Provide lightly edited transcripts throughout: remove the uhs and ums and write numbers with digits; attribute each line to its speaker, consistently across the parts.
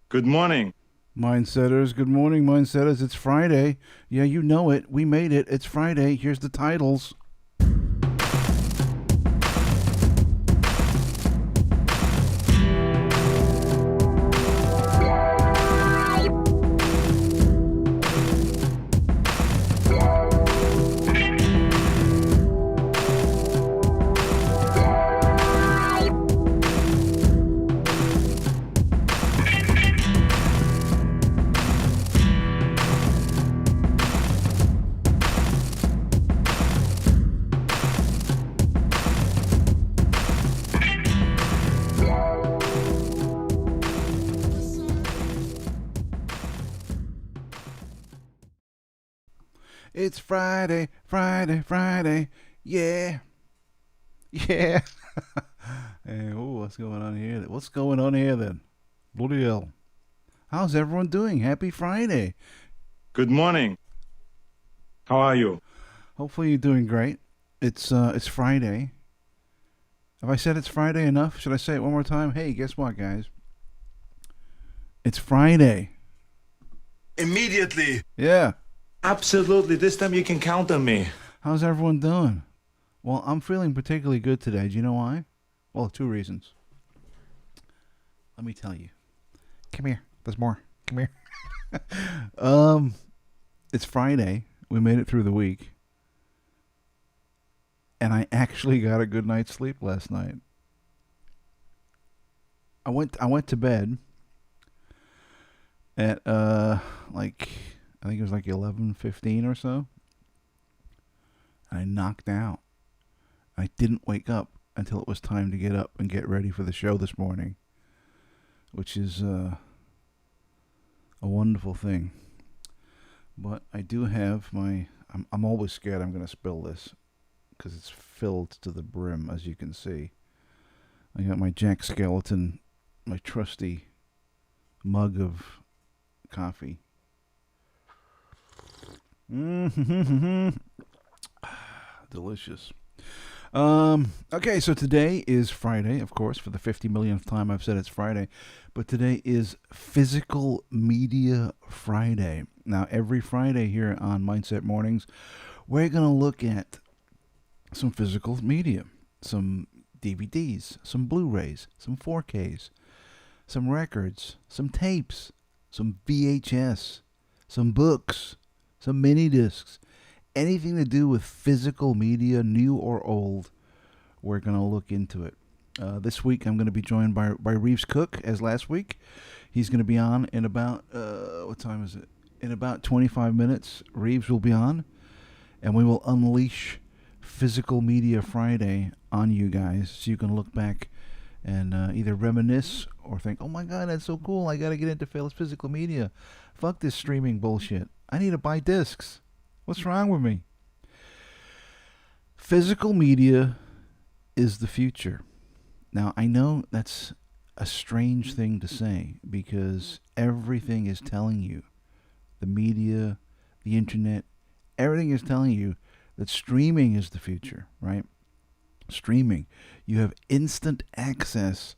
Speaker 1: Good morning.
Speaker 2: Mindsetters, good morning, Mindsetters. It's Friday. Yeah, you know it. We made it. It's Friday. Here's the titles. It's Friday, Friday, Friday. Yeah. Yeah. Hey, what's going on here? What's going on here then? Bloody hell. How's everyone doing? Happy Friday.
Speaker 1: Good morning. How are you?
Speaker 2: Hopefully you're doing great. It's Friday. Have I said it's Friday enough? Should I say it one more time? Hey, guess what, guys? It's Friday.
Speaker 1: Immediately.
Speaker 2: Yeah.
Speaker 1: Absolutely. This time you can count on me.
Speaker 2: How's everyone doing? Well, I'm feeling particularly good today. Do you know why? Well, two reasons. Let me tell you. Come here. There's more. Come here. It's Friday. We made it through the week. And I actually got a good night's sleep last night. I went to bed at like I think it was like 11:15 or so. And I knocked out. I didn't wake up until it was time to get up and get ready for the show this morning, which is a wonderful thing. But I do have my. I'm always scared I'm going to spill this because it's filled to the brim, as you can see. I got my Jack Skeleton, my trusty mug of coffee. Mm-hmm. Delicious. Okay, so today is Friday, of course. For the 50 millionth time, I've said it's Friday. But today is Physical Media Friday. Now, every Friday here on Mindset Mornings, we're going to look at some physical media, some DVDs, some Blu-rays, some 4Ks, some records, some tapes, some VHS, some books, some mini discs, anything to do with physical media, new or old. We're going to look into it. This week I'm going to be joined by Reeves Cooke as last week. He's going to be on in about, what time is it? In about 25 minutes, Reeves will be on, and we will unleash Physical Media Friday on you guys so you can look back and either reminisce or think, oh my God, that's so cool. I got to get into physical media. Fuck this streaming bullshit. I need to buy discs. What's wrong with me? Physical media is the future. Now, I know that's a strange thing to say because everything is telling you, the media, the internet, everything is telling you that streaming is the future, right? Streaming. You have instant access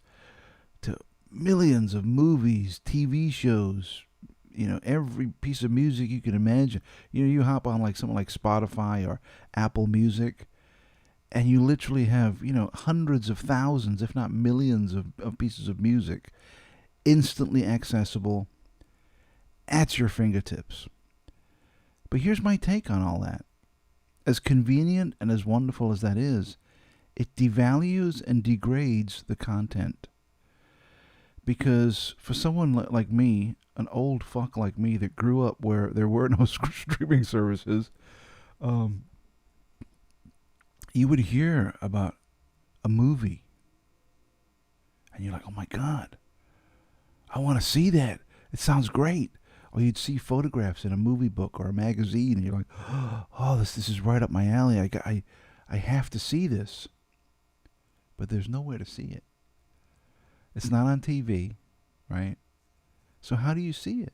Speaker 2: to millions of movies, TV shows, every piece of music you can imagine. You hop on like something like Spotify or Apple Music, and you literally have, hundreds of thousands, if not millions of pieces of music instantly accessible at your fingertips. But here's my take on all that. As convenient and as wonderful as that is, it devalues and degrades the content. Because for someone like me, an old fuck like me that grew up where there were no streaming services, you would hear about a movie and you're like, oh my God, I want to see that. It sounds great. Or you'd see photographs in a movie book or a magazine and you're like, oh, this is right up my alley. I have to see this. But there's nowhere to see it. It's not on TV, right? So how do you see it?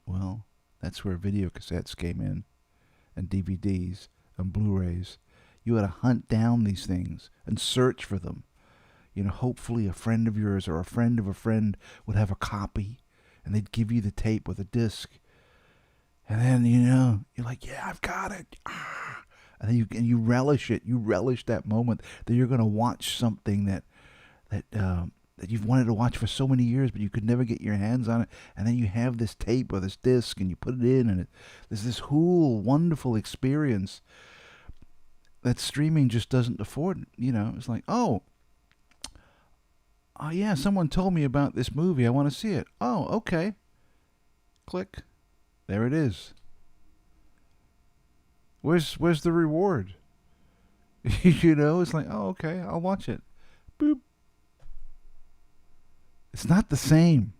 Speaker 2: Well, that's where video cassettes came in, and DVDs and Blu-rays. You had to hunt down these things and search for them. Hopefully a friend of yours or a friend of a friend would have a copy, and they'd give you the tape with a disc. And then, you're like, yeah, I've got it. And then you relish it. You relish that moment that you're going to watch something that you've wanted to watch for so many years, but you could never get your hands on it. And then you have this tape or this disc, and you put it in, and there's this whole wonderful experience that streaming just doesn't afford. It's like, oh yeah, someone told me about this movie. I want to see it. Oh, okay. Click. There it is. Where's the reward? It's like, oh, okay, I'll watch it. Boop. It's not the same,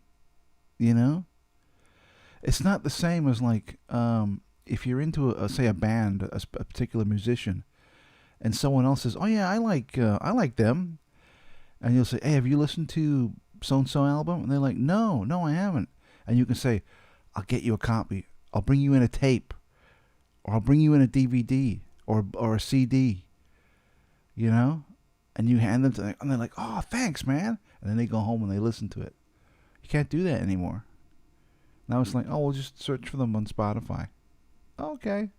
Speaker 2: It's not the same as like if you're into say a band, a particular musician, and someone else says, oh yeah, I like them, and you'll say, hey, have you listened to so and so album? And they're like, no, I haven't. And you can say, I'll get you a copy. I'll bring you in a tape. Or I'll bring you in a DVD or a CD, and you hand them to them, and they're like, oh, thanks, man. And then they go home and they listen to it. You can't do that anymore. Now it's like, oh, we'll just search for them on Spotify. Okay.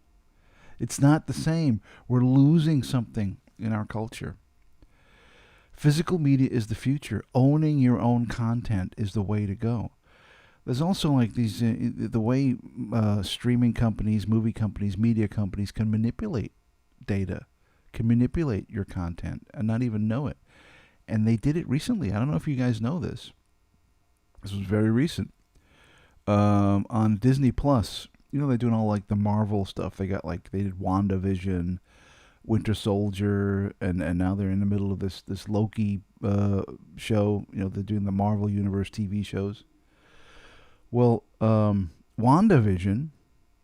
Speaker 2: It's not the same. We're losing something in our culture. Physical media is the future. Owning your own content is the way to go. There's also like these, the way streaming companies, movie companies, media companies can manipulate data, can manipulate your content and not even know it. And they did it recently. I don't know if you guys know this. This was very recent. On Disney Plus. You know they're doing all like the Marvel stuff. They got like they did WandaVision, Winter Soldier, and now they're in the middle of this Loki show. You know they're doing the Marvel Universe TV shows. Well, WandaVision.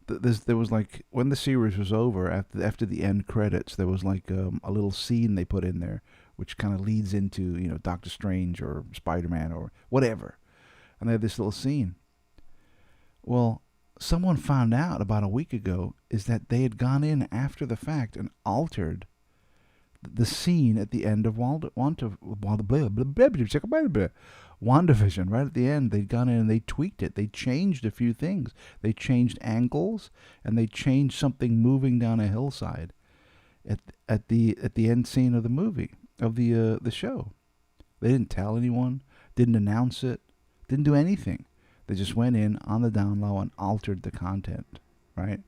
Speaker 2: There was like when the series was over after the end credits, there was like a little scene they put in there, which kind of leads into Doctor Strange or Spider Man or whatever, and they had this little scene. Well, someone found out about a week ago is that they had gone in after the fact and altered the scene at the end of WandaVision. Right at the end, they'd gone in and they tweaked it. They changed a few things. They changed angles and they changed something moving down a hillside at the end scene of the movie of the show. They didn't tell anyone, didn't announce it, didn't do anything. They just went in on the down low and altered the content, right?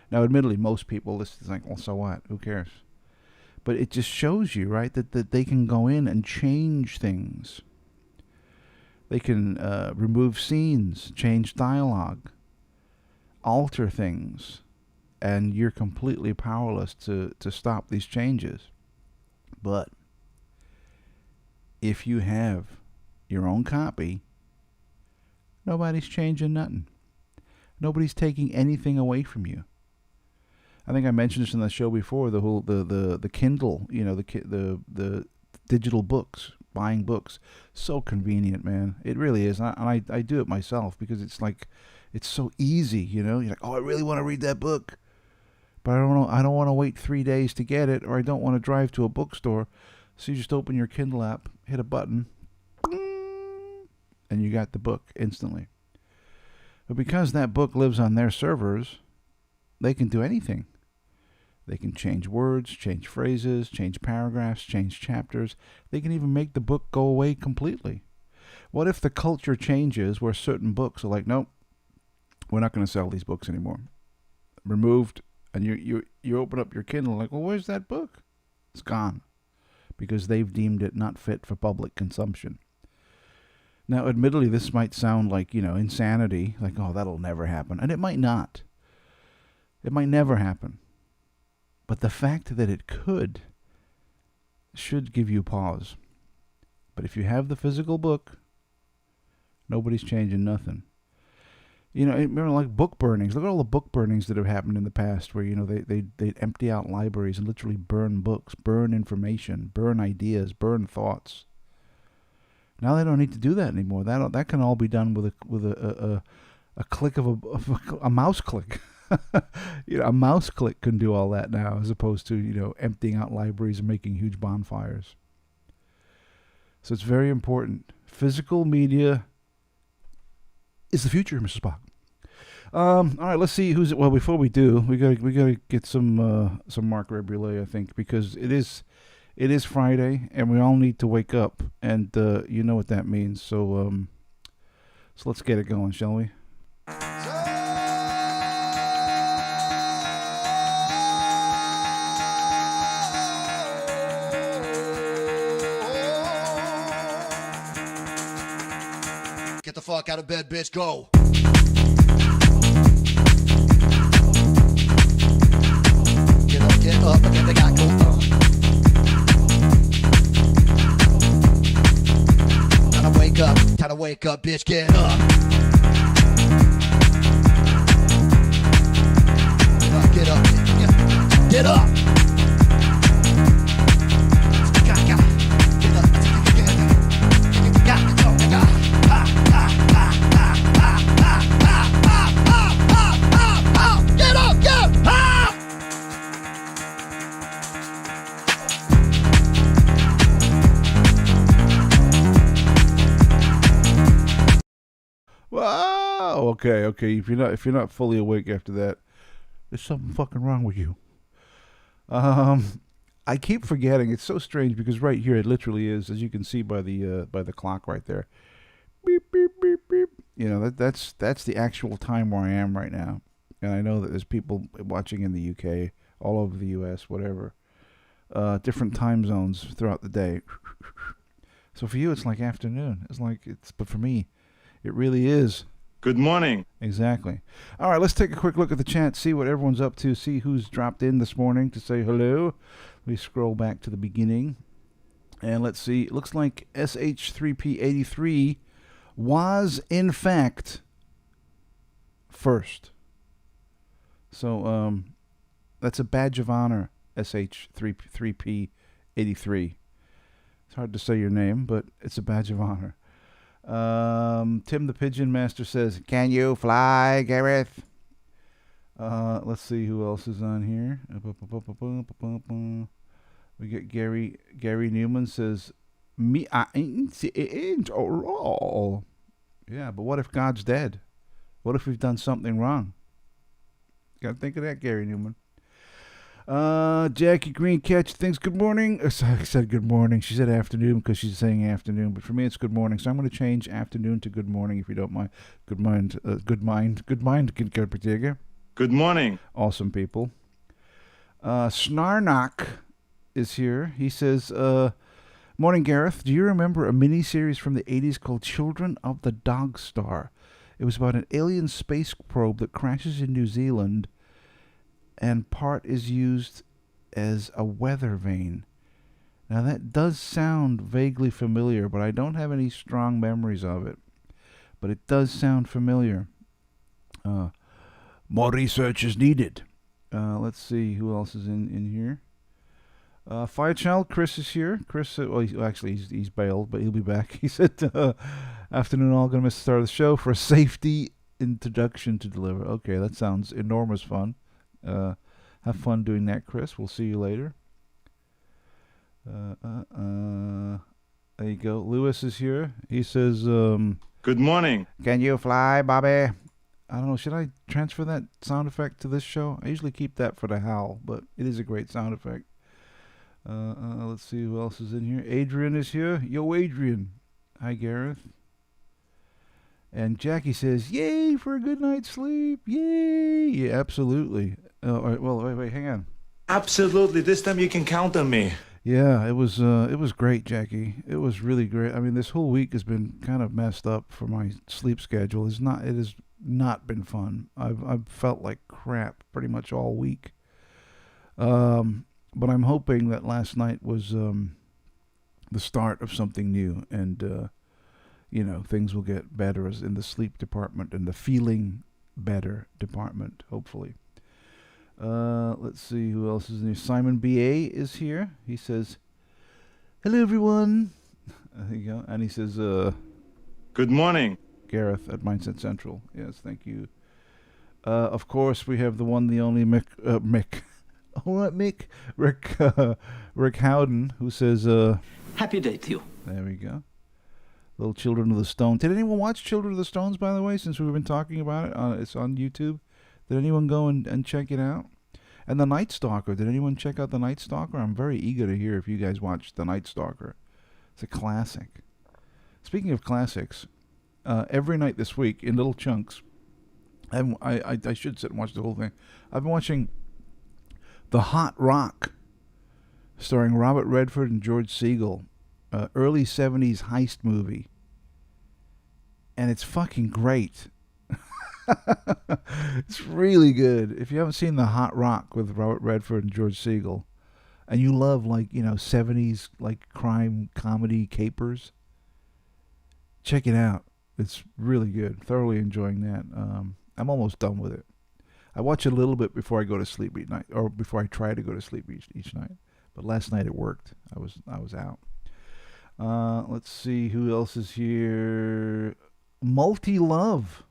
Speaker 2: Now, admittedly, most people, this is like, well, so what? Who cares? But it just shows you, right, that they can go in and change things. They can remove scenes, change dialogue, alter things, and you're completely powerless to stop these changes. But if you have your own copy, nobody's changing nothing. Nobody's taking anything away from you. I think I mentioned this in the show before. The whole the Kindle, the digital books, buying books, so convenient, man. It really is. I do it myself because it's like it's so easy. You're like, oh, I really want to read that book, but I don't know. I don't want to wait 3 days to get it, or I don't want to drive to a bookstore. So you just open your Kindle app, hit a button, and you got the book instantly. But because that book lives on their servers, they can do anything. They can change words, change phrases, change paragraphs, change chapters. They can even make the book go away completely. What if the culture changes where certain books are like, nope, we're not going to sell these books anymore. Removed, and you open up your Kindle like, well, where's that book? It's gone because they've deemed it not fit for public consumption. Now, admittedly, this might sound like, insanity, like, oh, that'll never happen. And it might not. It might never happen. But the fact that it could should give you pause. But if you have the physical book, nobody's changing nothing. Remember like book burnings. Look at all the book burnings that have happened in the past where, they empty out libraries and literally burn books, burn information, burn ideas, burn thoughts. Now they don't need to do that anymore. That can all be done with a click of a mouse click. A mouse click can do all that now, as opposed to emptying out libraries and making huge bonfires. So it's very important. Physical media is the future, Mrs. Spock. All right, let's see who's. Well, before we do, we gotta get some Mark Rebulet, I think, because it is Friday, and we all need to wake up, and you know what that means. So let's get it going, shall we?
Speaker 3: Get the fuck out of bed, bitch, go. Get up, again, they got go. Time to wake up, bitch, get up. Get up, get up.
Speaker 2: Wow. Okay. If you're not fully awake after that, there's something fucking wrong with you. I keep forgetting. It's so strange because right here it literally is, as you can see by the clock right there. Beep beep beep beep. That's the actual time where I am right now, and I know that there's people watching in the UK, all over the US, whatever, different time zones throughout the day. So for you, it's like afternoon. But for me, It really is.
Speaker 1: Good morning.
Speaker 2: Exactly. All right, let's take a quick look at the chat, see what everyone's up to, see who's dropped in this morning to say hello. Let me scroll back to the beginning. And let's see. It looks like SH3P83 was, in fact, first. So that's a badge of honor, SH3P83. It's hard to say your name, but it's a badge of honor. Tim the Pigeon Master says, "Can you fly, Gareth?" Let's see who else is on here. We get Gary Newman says, "Me, I ain't all." Yeah, but what if God's dead? What if we've done something wrong? Gotta think of that, Gary Newman. Jackie Green Catch thinks good morning. I said good morning. She said afternoon because she's saying afternoon, but for me it's good morning. So I'm going to change afternoon to good morning if you don't mind. Good mind. Good mind.
Speaker 1: Good morning.
Speaker 2: Awesome people. Snarnock is here. He says, "Morning, Gareth. Do you remember a miniseries from the 80s called Children of the Dog Star? It was about an alien space probe that crashes in New Zealand, and part is used as a weather vane." Now that does sound vaguely familiar, but I don't have any strong memories of it. But it does sound familiar. More research is needed. Let's see who else is in here. Firechild, Chris is here. Chris, he's bailed, but he'll be back. He said, "Afternoon, all going to miss the start of the show for a safety introduction to deliver." Okay, that sounds enormous fun. Have fun doing that, Chris. We'll see you later. There you go. Lewis is here. He says,
Speaker 1: Good morning.
Speaker 2: "Can you fly, Bobby?" I don't know. Should I transfer that sound effect to this show? I usually keep that for the howl, but it is a great sound effect. Let's see who else is in here. Adrian is here. Yo, Adrian. Hi, Gareth. And Jackie says, "Yay for a good night's sleep. Yay." Yeah, absolutely. All right, well, wait, hang on.
Speaker 1: Absolutely. This time you can count on me.
Speaker 2: Yeah, it was great, Jackie. It was really great. I mean, this whole week has been kind of messed up for my sleep schedule. It has not been fun. I've felt like crap pretty much all week. But I'm hoping that last night was the start of something new, and things will get better as in the sleep department and the feeling better department, hopefully. Let's see who else is in here. Simon B.A. is here. He says, "Hello, everyone." There you go. And he says,
Speaker 1: Good morning.
Speaker 2: Gareth at Mindset Central. Yes, thank you. Of course, we have the one, the only Mick. All right, Mick. Rick Howden, who says,
Speaker 4: Happy day to you.
Speaker 2: There we go. Little Children of the Stone. Did anyone watch Children of the Stones, by the way, since we've been talking about it? It's on YouTube. Did anyone go and check it out? And The Night Stalker. Did anyone check out The Night Stalker? I'm very eager to hear if you guys watched The Night Stalker. It's a classic. Speaking of classics, every night this week, in little chunks, I should sit and watch the whole thing. I've been watching The Hot Rock, starring Robert Redford and George Segal. Early 70s heist movie. And it's fucking great. It's really good. If you haven't seen The Hot Rock with Robert Redford and George Segal, and you love 70s crime comedy capers, check it out. It's really good. Thoroughly enjoying that. I'm almost done with it. I watch it a little bit before I go to sleep each night, or before I try to go to sleep each night. But last night it worked. I was out. Let's see who else is here. Multi-Love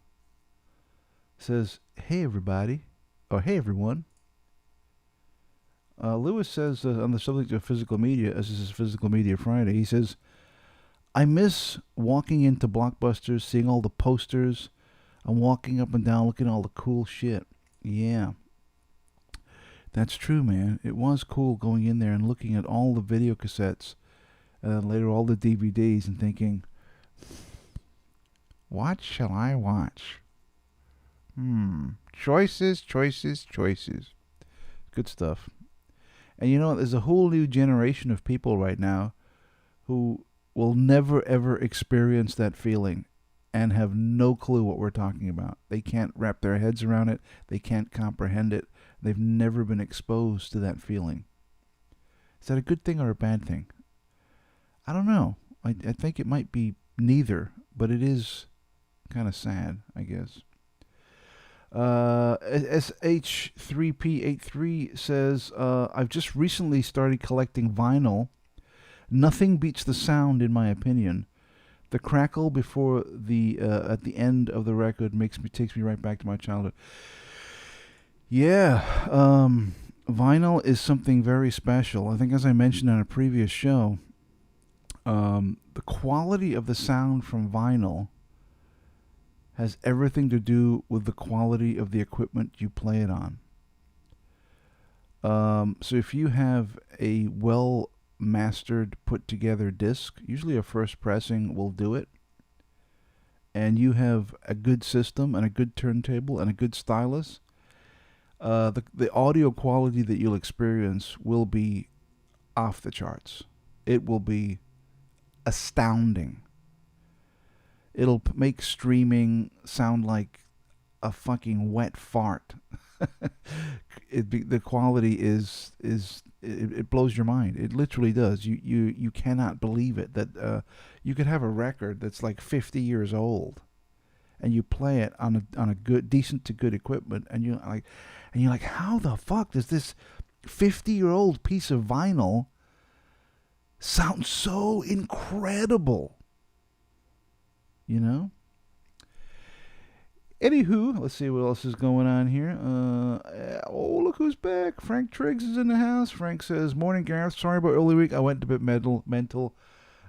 Speaker 2: says, "Hey, everybody." Or, "Hey, everyone." Lewis says, on the subject of physical media, as this is Physical Media Friday, he says, "I miss walking into Blockbusters, seeing all the posters, and walking up and down looking at all the cool shit." Yeah. That's true, man. It was cool going in there and looking at all the video cassettes, and then later all the DVDs, and thinking, what shall I watch? Choices. Good stuff. And there's a whole new generation of people right now who will never ever experience that feeling. and have no clue what we're talking about. They can't wrap their heads around it. They can't comprehend it. They've never been exposed to that feeling. Is that a good thing or a bad thing? I don't know. I think it might be neither, but it is kind of sad, I guess. SH3P83 says, I've just recently started collecting vinyl. Nothing beats the sound, in my opinion. The crackle before the at the end of the record takes me right back to my childhood. Yeah, vinyl is something very special. I think, as I mentioned on a previous show, the quality of the sound from vinyl has everything to do with the quality of the equipment you play it on. So if you have a well-mastered, put-together disc, usually a first pressing will do it, and you have a good system and a good turntable and a good stylus, the audio quality that you'll experience will be off the charts. It will be astounding. It'll make streaming sound like a fucking wet fart. The quality it blows your mind. It literally does. You cannot believe it that you could have a record that's like 50 years old, and you play it on a good, decent to good equipment, and you're like, how the fuck does this 50-year-old piece of vinyl sound so incredible? You know? Anywho, let's see what else is going on here. Look who's back. Frank Triggs is in the house. Frank says, morning, Gareth. Sorry about early week. I went a bit mental.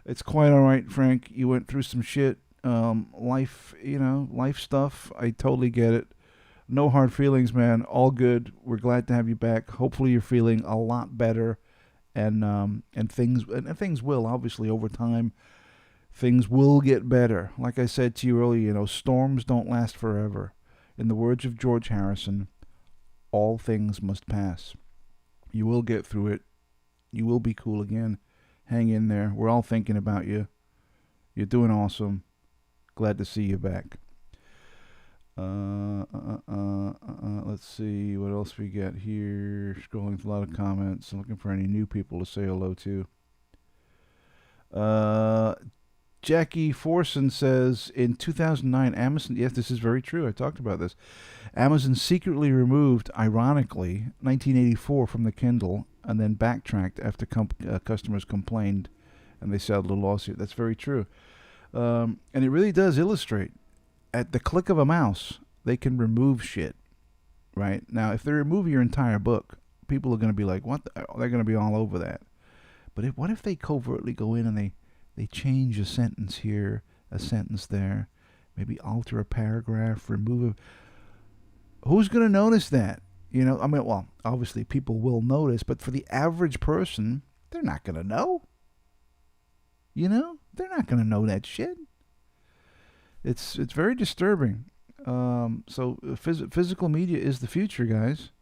Speaker 2: It's quite all right, Frank. You went through some shit. Life stuff. I totally get it. No hard feelings, man. All good. We're glad to have you back. Hopefully you're feeling a lot better. And things will, obviously, over time. Things will get better. Like I said to you earlier, storms don't last forever. In the words of George Harrison, all things must pass. You will get through it. You will be cool again. Hang in there. We're all thinking about you. You're doing awesome. Glad to see you back. Let's see what else we got here. Scrolling through a lot of comments. Looking for any new people to say hello to. Jackie Forson says, in 2009, Amazon, yes, this is very true, I talked about this, Amazon secretly removed, ironically, 1984 from the Kindle, and then backtracked after customers complained, and they settled a lawsuit. That's very true. And it really does illustrate, at the click of a mouse, they can remove shit, right? Now, if they remove your entire book, people are going to be like, what? They're going to be all over that. But what if they covertly go in and they change a sentence here, a sentence there, maybe alter a paragraph, remove a... Who's going to notice that? Well, obviously people will notice, but for the average person, they're not going to know. They're not going to know that shit. It's very disturbing. So physical media is the future, guys.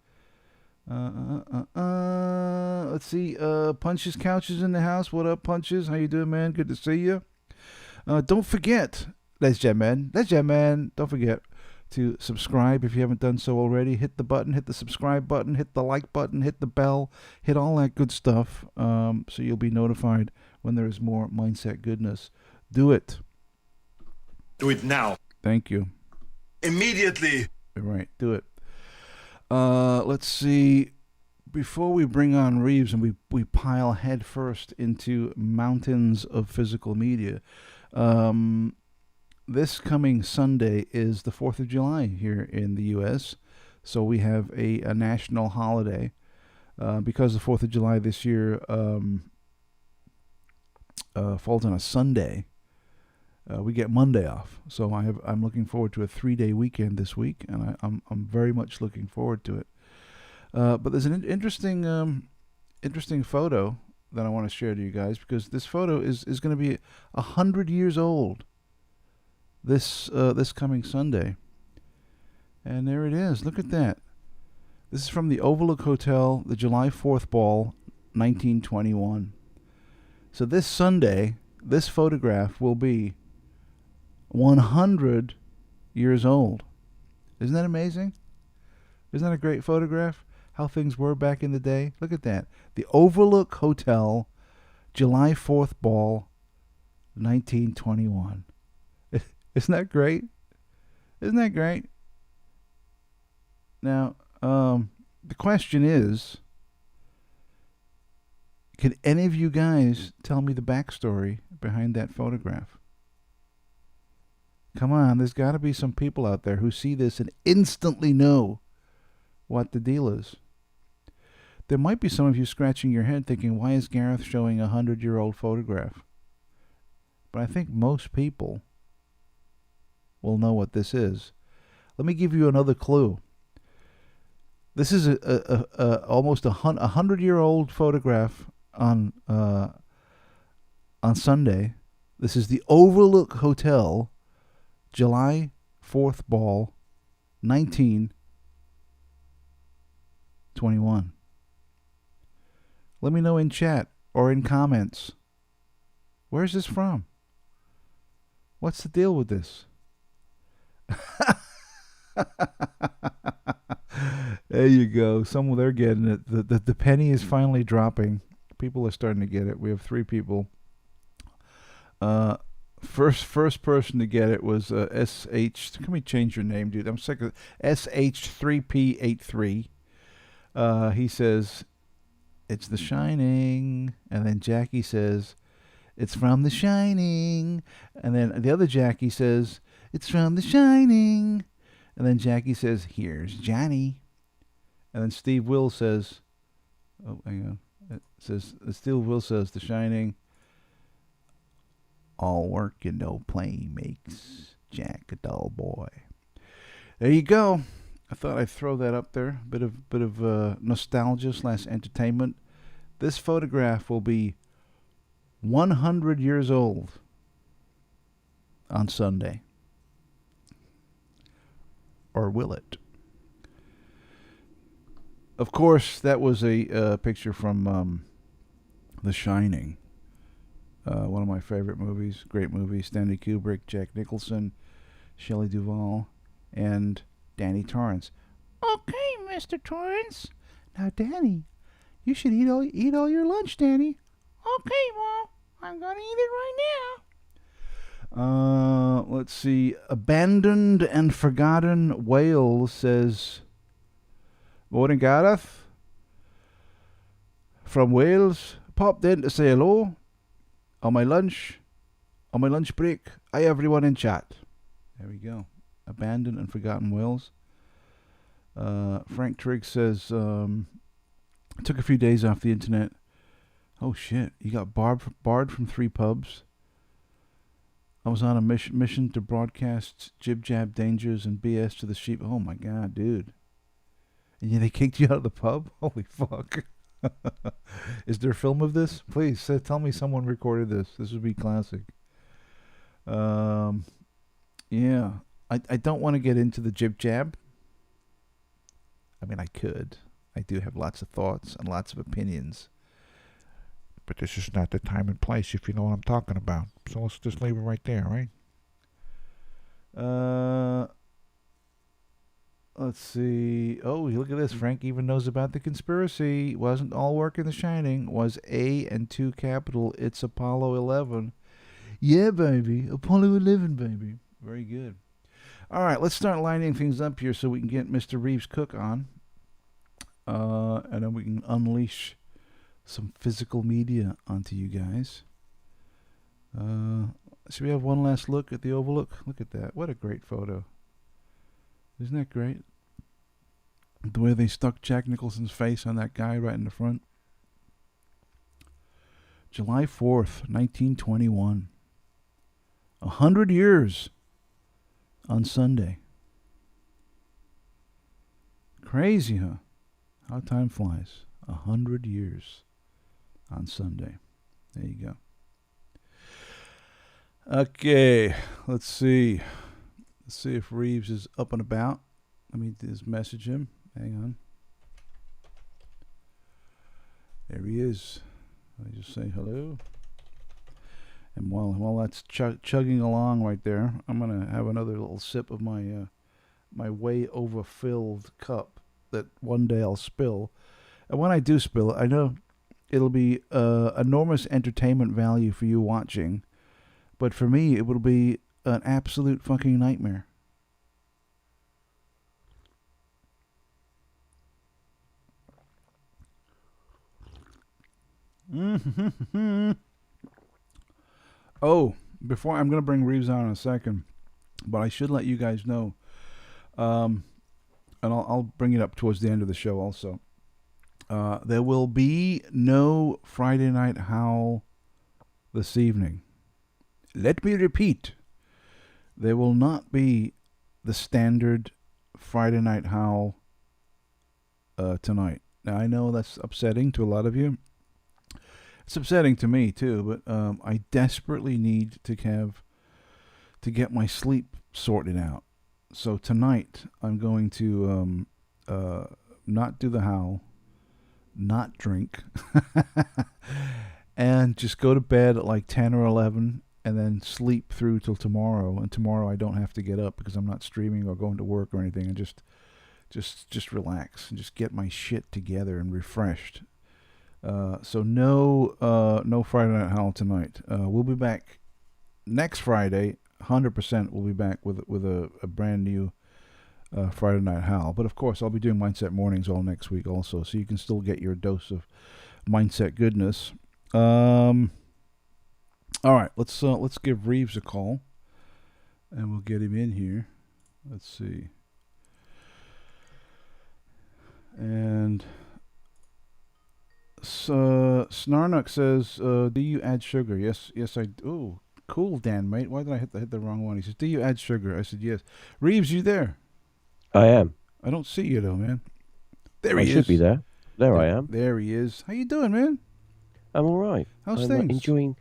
Speaker 2: Let's see. Punches Couches in the house. What up, Punches? How you doing, man? Good to see you. Don't forget, ladies and gentlemen, don't forget to subscribe if you haven't done so already. Hit the button, hit the subscribe button, hit the like button, hit the bell, hit all that good stuff, so you'll be notified when there is more mindset goodness. Do it.
Speaker 1: Do it now.
Speaker 2: Thank you.
Speaker 1: Immediately.
Speaker 2: Right, do it. Let's see. Before we bring on Reeves and we pile head first into mountains of physical media, this coming Sunday is the 4th of July here in the U.S., so we have a national holiday. Because the 4th of July this year falls on a Sunday, we get Monday off. So I'm looking forward to a 3-day weekend this week, and I'm very much looking forward to it. But there's an interesting photo that I want to share to you guys, because this photo is going to be 100 years old this coming Sunday. And there it is. Look at that. This is from the Overlook Hotel, the July 4th ball, 1921. So this Sunday, this photograph will be 100 years old. Isn't that amazing? Isn't that a great photograph? How things were back in the day? Look at that. The Overlook Hotel, July 4th ball, 1921. Isn't that great? Isn't that great? Now, the question is, can any of you guys tell me the backstory behind that photograph? Come on, there's got to be some people out there who see this and instantly know what the deal is. There might be some of you scratching your head thinking, why is Gareth showing a 100-year-old photograph? But I think most people will know what this is. Let me give you another clue. This is almost a 100-year-old photograph on Sunday. This is the Overlook Hotel, July 4th ball, 1921. Let me know in chat or in comments. Where's this from? What's the deal with this? There you go. They're getting it. The penny is finally dropping. People are starting to get it. We have 3 people. First person to get it was SH. Can we change your name, dude? I'm sick of SH3P83. He says, it's The Shining. And then Jackie says, it's from The Shining. And then the other Jackie says, it's from The Shining. And then Jackie says, here's Johnny. And then Steve Will says, oh, hang on. Steve Will says, The Shining. All work and no play makes Jack a dull boy. There you go. I thought I'd throw that up there. Bit of nostalgia / entertainment. This photograph will be 100 years old on Sunday. Or will it? Of course, that was a picture from The Shining. One of my favorite movies. Great movie. Stanley Kubrick, Jack Nicholson, Shelley Duvall, and Danny Torrance. Okay, Mr. Torrance. Now, Danny, you should eat all your lunch, Danny. Okay, Mom. I'm going to eat it right now. Let's see. Abandoned and Forgotten Whale says, morning, Gareth. From Wales. Popped in to say hello. On my lunch break. Hi, everyone in chat. There we go. Abandoned and Forgotten Whales. Frank Trigg says, took a few days off the internet. Oh, shit. You got barred from 3 pubs. I was on a mission to broadcast jib-jab dangers and BS to the sheep. Oh, my God, dude. And they kicked you out of the pub? Holy fuck. Is there a film of this? Please, tell me someone recorded this. This would be classic. Yeah. I don't want to get into the jib-jab. I mean, I could. I do have lots of thoughts and lots of opinions. But this is not the time and place, if you know what I'm talking about. So let's just leave it right there, right? Let's see. Oh, look at this. Frank even knows about the conspiracy. Wasn't all work in The Shining. Was A and 2 capital. It's Apollo 11. Yeah, baby. Apollo 11, baby. Very good. All right, let's start lining things up here so we can get Mr. Reeves Cooke on. And then we can unleash some physical media onto you guys. Should we have one last look at the Overlook? Look at that. What a great photo. Isn't that great? The way they stuck Jack Nicholson's face on that guy right in the front. July 4th, 1921. 100 years on Sunday. Crazy, huh? How time flies. 100 years on Sunday. There you go. Okay, let's see. Let's see if Reeves is up and about. Let me just message him. Hang on. There he is. Let me just say hello. And while that's chugging along right there, I'm gonna have another little sip of my my way overfilled cup that one day I'll spill. And when I do spill it, I know it'll be enormous entertainment value for you watching, but for me, it will be an absolute fucking nightmare. Oh, before I'm going to bring Reeves on in a second, but I should let you guys know, and I'll bring it up towards the end of the show also. There will be no Friday Night Howl this evening. Let me repeat, there will not be the standard Friday Night Howl tonight. Now, I know that's upsetting to a lot of you. It's upsetting to me too, but I desperately need to get my sleep sorted out. So tonight I'm going to not do the howl, not drink, and just go to bed at like 10 or 11 and then sleep through till tomorrow. And tomorrow I don't have to get up because I'm not streaming or going to work or anything, and just relax and just get my shit together and refreshed. So no Friday Night Howl tonight. We'll be back next Friday. 100% we'll be back with a brand new Friday Night Howl. But of course, I'll be doing Mindset Mornings all next week also, so you can still get your dose of mindset goodness. All right, let's give Reeves a call, and we'll get him in here. Let's see. And Snarnock says, "Do you add sugar?" Yes, I do. Ooh, cool, Dan, mate. Why did I hit the wrong one? He says, "Do you add sugar?" I said, "Yes." Reeves, you there?
Speaker 4: I am.
Speaker 2: I don't see you though, man. There
Speaker 4: I
Speaker 2: he is.
Speaker 4: should be there. There I am.
Speaker 2: There he is. How you doing, man?
Speaker 4: I'm all right.
Speaker 2: How's
Speaker 4: I'm
Speaker 2: things?
Speaker 4: enjoying.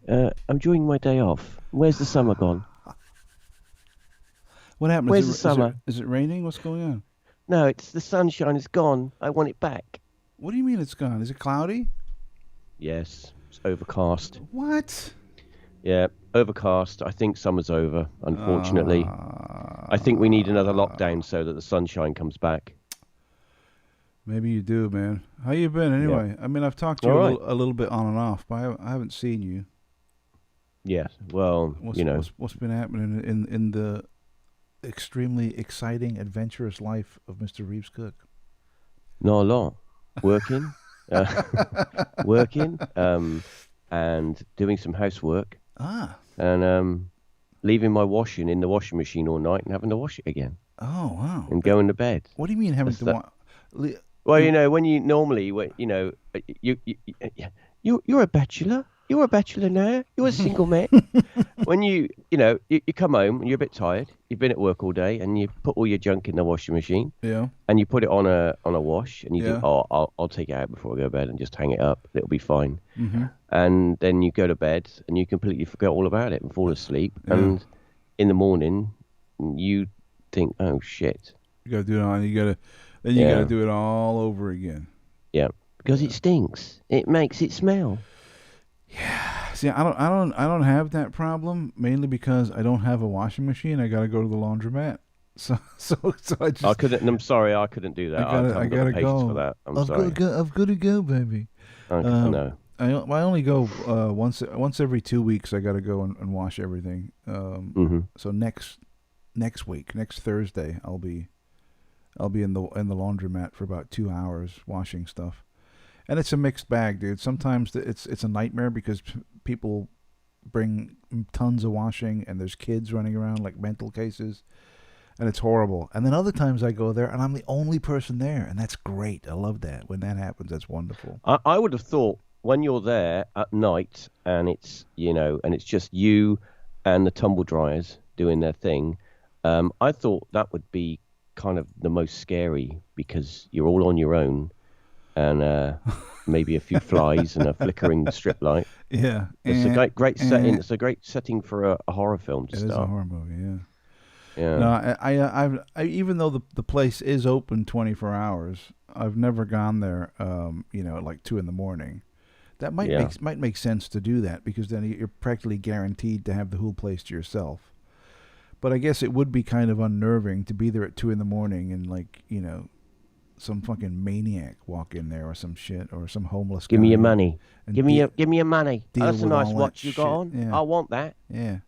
Speaker 4: I'm enjoying my day off. Where's the summer gone?
Speaker 2: What happened?
Speaker 4: Where's the summer?
Speaker 2: Is it raining? What's going on?
Speaker 4: No, it's the sunshine is gone. I want it back.
Speaker 2: What do you mean it's gone? Is it cloudy?
Speaker 4: Yes, it's overcast.
Speaker 2: What?
Speaker 4: Yeah, overcast. I think summer's over, unfortunately. I think we need another lockdown so that the sunshine comes back.
Speaker 2: Maybe you do, man. How you been anyway? Yeah. I mean, I've talked to you a little bit on and off, but I haven't seen you.
Speaker 4: Yeah, well,
Speaker 2: what's been happening in the extremely exciting, adventurous life of Mr. Reeves Cooke?
Speaker 4: Not a lot. Working, and doing some housework. And leaving my washing in the washing machine all night and having to wash it again.
Speaker 2: Oh wow!
Speaker 4: And going to bed.
Speaker 2: What do you mean having to wash?
Speaker 4: Well, when you normally, you're a bachelor. You're a bachelor now. You're a single man. When you come home and you're a bit tired. You've been at work all day, and you put all your junk in the washing machine.
Speaker 2: Yeah.
Speaker 4: And you put it on a wash, and you think, I'll take it out before I go to bed and just hang it up. It'll be fine.
Speaker 2: Mm-hmm.
Speaker 4: And then you go to bed, and you completely forget all about it and fall asleep. Yeah. And in the morning, you think, oh shit.
Speaker 2: You gotta do it on. You gotta do it all over again.
Speaker 4: Yeah, because it stinks. It makes it smell.
Speaker 2: Yeah. See, I don't have that problem, mainly because I don't have a washing machine. I gotta go to the laundromat. So I just.
Speaker 4: I couldn't. I'm sorry, I couldn't do that.
Speaker 2: I gotta go.
Speaker 4: For that.
Speaker 2: I've got to go, baby.
Speaker 4: No.
Speaker 2: I only go once every 2 weeks. I gotta go and wash everything. So next week, next Thursday, I'll be in the laundromat for about 2 hours washing stuff. And it's a mixed bag, dude. Sometimes it's a nightmare because people bring tons of washing and there's kids running around like mental cases, and it's horrible. And then other times I go there and I'm the only person there, and that's great. I love that. When that happens, that's wonderful.
Speaker 4: I would have thought when you're there at night and it's just you and the tumble dryers doing their thing, I thought that would be kind of the most scary because you're all on your own. And maybe a few flies and a flickering strip light.
Speaker 2: Yeah,
Speaker 4: it's a great setting. It's a great setting for a horror film to start.
Speaker 2: It is a horror movie, yeah.
Speaker 4: Yeah.
Speaker 2: No, I even though the place is open 24 hours, I've never gone there. At like 2 a.m. That
Speaker 4: Yeah.
Speaker 2: might make sense to do that because then you're practically guaranteed to have the whole place to yourself. But I guess it would be kind of unnerving to be there at 2 a.m. and like some fucking maniac walk in there or some shit or some homeless guy.
Speaker 4: Give me your money.
Speaker 2: And
Speaker 4: Give me your money.
Speaker 2: deal
Speaker 4: That's a
Speaker 2: with
Speaker 4: nice
Speaker 2: all
Speaker 4: watch
Speaker 2: that
Speaker 4: you got
Speaker 2: shit.
Speaker 4: on.
Speaker 2: Yeah.
Speaker 4: I want that.
Speaker 2: Yeah.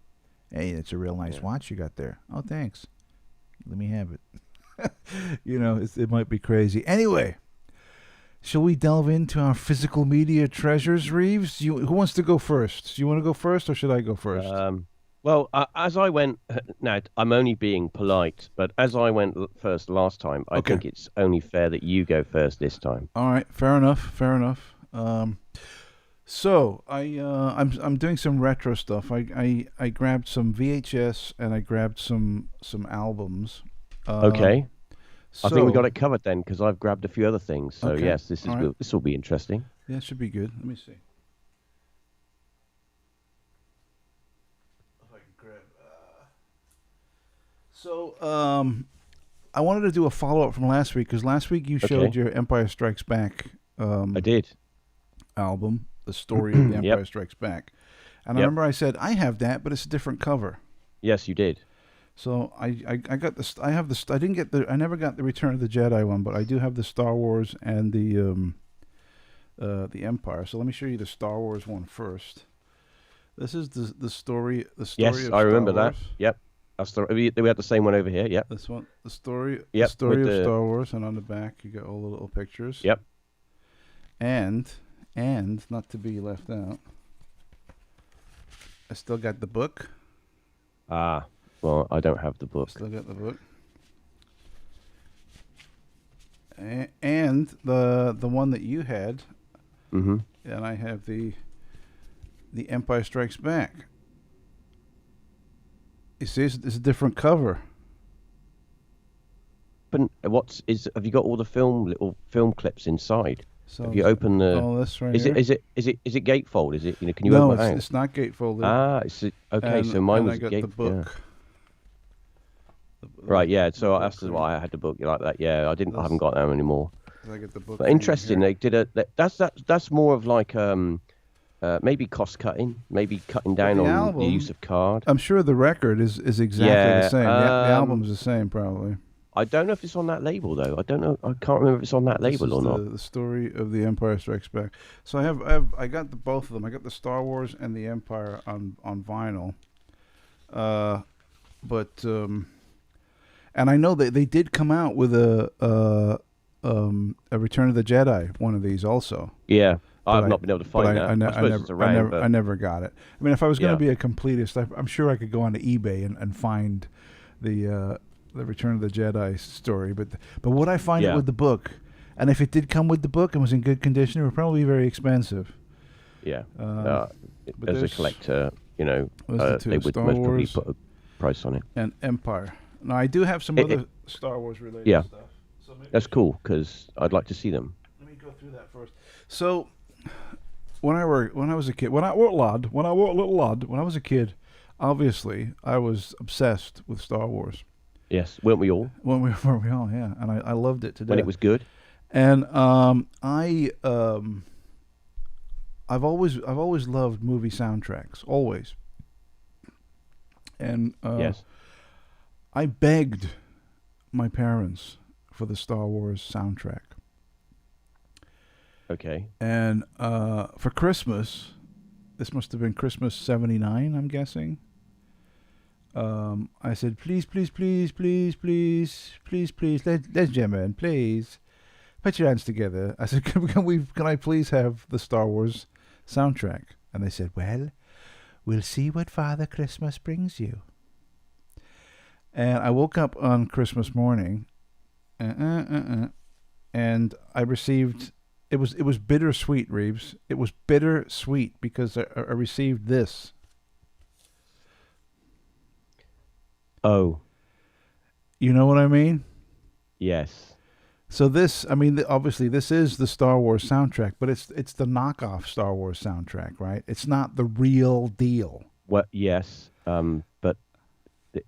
Speaker 2: Hey, it's a real nice
Speaker 4: Yeah.
Speaker 2: watch you got there. Oh, thanks. Let me have it. It might be crazy. Anyway, shall we delve into our physical media treasures, Reeves? Who wants to go first? Do you want to go first, or should I go first?
Speaker 4: Well, as I went, now I'm only being polite, but as I went first last time, I
Speaker 2: Okay.
Speaker 4: think it's only fair that you go first this time.
Speaker 2: All right, fair enough. Fair enough. So I'm doing some retro stuff. I grabbed some VHS and I grabbed some albums.
Speaker 4: Okay. I think we
Speaker 2: So-
Speaker 4: got it covered then, because I've grabbed a few other things. So
Speaker 2: Okay.
Speaker 4: yes, this
Speaker 2: All right.
Speaker 4: will be interesting.
Speaker 2: Yeah, it should be good. Let me see. If I can grab. I wanted to do a follow up from last week because last week you showed
Speaker 4: Okay.
Speaker 2: your Empire Strikes Back
Speaker 4: I did.
Speaker 2: album, the story of the Empire
Speaker 4: Yep.
Speaker 2: Strikes Back, and I
Speaker 4: Yep.
Speaker 2: remember I said I have that, but it's a different cover.
Speaker 4: Yes, you did.
Speaker 2: So I got this. I have this. I didn't get the. I never got the Return of the Jedi one, but I do have the Star Wars and the Empire. So let me show you the Star Wars one first. This is the story. The story
Speaker 4: Yes,
Speaker 2: of
Speaker 4: I remember
Speaker 2: Star
Speaker 4: that.
Speaker 2: Wars.
Speaker 4: Yep. We had the same one over here. Yep.
Speaker 2: This one, the story. The
Speaker 4: Yep,
Speaker 2: story
Speaker 4: with
Speaker 2: of
Speaker 4: the-
Speaker 2: Star Wars, and on the back you got all the little pictures.
Speaker 4: Yep.
Speaker 2: And not to be left out, I still got the book.
Speaker 4: Ah, well, I don't have the book.
Speaker 2: Still got the book. And the one that you had,
Speaker 4: Mm-hmm.
Speaker 2: and I have the Empire Strikes Back. You see, it's a different cover.
Speaker 4: But have you got all the little film clips inside?
Speaker 2: So
Speaker 4: Have you opened the?
Speaker 2: Oh, this right
Speaker 4: Is
Speaker 2: here.
Speaker 4: it gatefold? Is it? Can you
Speaker 2: no,
Speaker 4: open it out?
Speaker 2: it's not gatefolded.
Speaker 4: Okay.
Speaker 2: And-
Speaker 4: So mine
Speaker 2: and
Speaker 4: was
Speaker 2: I got
Speaker 4: gate.
Speaker 2: the book.
Speaker 4: Right. Yeah. So
Speaker 2: the
Speaker 4: that's
Speaker 2: book
Speaker 4: why I had the book like that. Yeah. I
Speaker 2: That's-
Speaker 4: haven't got that anymore.
Speaker 2: I got the book.
Speaker 4: But
Speaker 2: right
Speaker 4: interesting.
Speaker 2: here.
Speaker 4: They did that's more of like maybe cost cutting, maybe cutting down
Speaker 2: the
Speaker 4: on
Speaker 2: album-
Speaker 4: the use of card.
Speaker 2: I'm sure the record is exactly
Speaker 4: Yeah,
Speaker 2: the same. The album's the
Speaker 4: um,
Speaker 2: same, probably.
Speaker 4: I don't know if it's on that label though. I don't know. I can't remember if it's on that
Speaker 2: This
Speaker 4: label
Speaker 2: is
Speaker 4: or not.
Speaker 2: The story of the Empire Strikes Back. So I got both of them. I got the Star Wars and the Empire on vinyl. And I know they did come out with a Return of the Jedi, one of these also.
Speaker 4: Yeah.
Speaker 2: But
Speaker 4: I've not been able to
Speaker 2: but
Speaker 4: find that. I suppose it's around, but
Speaker 2: I never got it. I mean, if I was going to
Speaker 4: Yeah.
Speaker 2: be a completist, I'm sure I could go onto eBay and find the Return of the Jedi story. But would I find it
Speaker 4: Yeah.
Speaker 2: with the book? And if it did come with the book and was in good condition, it would probably be very expensive.
Speaker 4: yeah.
Speaker 2: but
Speaker 4: As a
Speaker 2: there's-
Speaker 4: collector,
Speaker 2: Those are the two,
Speaker 4: they would
Speaker 2: Star
Speaker 4: most probably
Speaker 2: Wars
Speaker 4: put a price on it.
Speaker 2: and Empire. Now I do have some
Speaker 4: It-
Speaker 2: other Star Wars related
Speaker 4: Yeah.
Speaker 2: stuff. So maybe
Speaker 4: That's cool because I'd like to see them.
Speaker 2: Let me go through that first. So, when I was a kid, when I was a kid, obviously I was obsessed with Star Wars.
Speaker 4: Yes, weren't we all?
Speaker 2: When we all, yeah, and I loved it to death.
Speaker 4: When it was good.
Speaker 2: And I've always loved movie soundtracks, always. And
Speaker 4: Yes.
Speaker 2: I begged my parents for the Star Wars soundtrack.
Speaker 4: Okay.
Speaker 2: And for Christmas, this must have been Christmas '79, I'm guessing. I said, please, let's jam in, please. Put your hands together. I said, can I please have the Star Wars soundtrack? And they said, well, we'll see what Father Christmas brings you. And I woke up on Christmas morning, and I received. It was bittersweet, Reeves. It was bittersweet because I received this.
Speaker 4: Oh,
Speaker 2: You know what I mean?
Speaker 4: yes.
Speaker 2: So this, I mean, obviously this is the Star Wars soundtrack, but it's the knockoff Star Wars soundtrack, right? It's not the real deal.
Speaker 4: Well, yes. But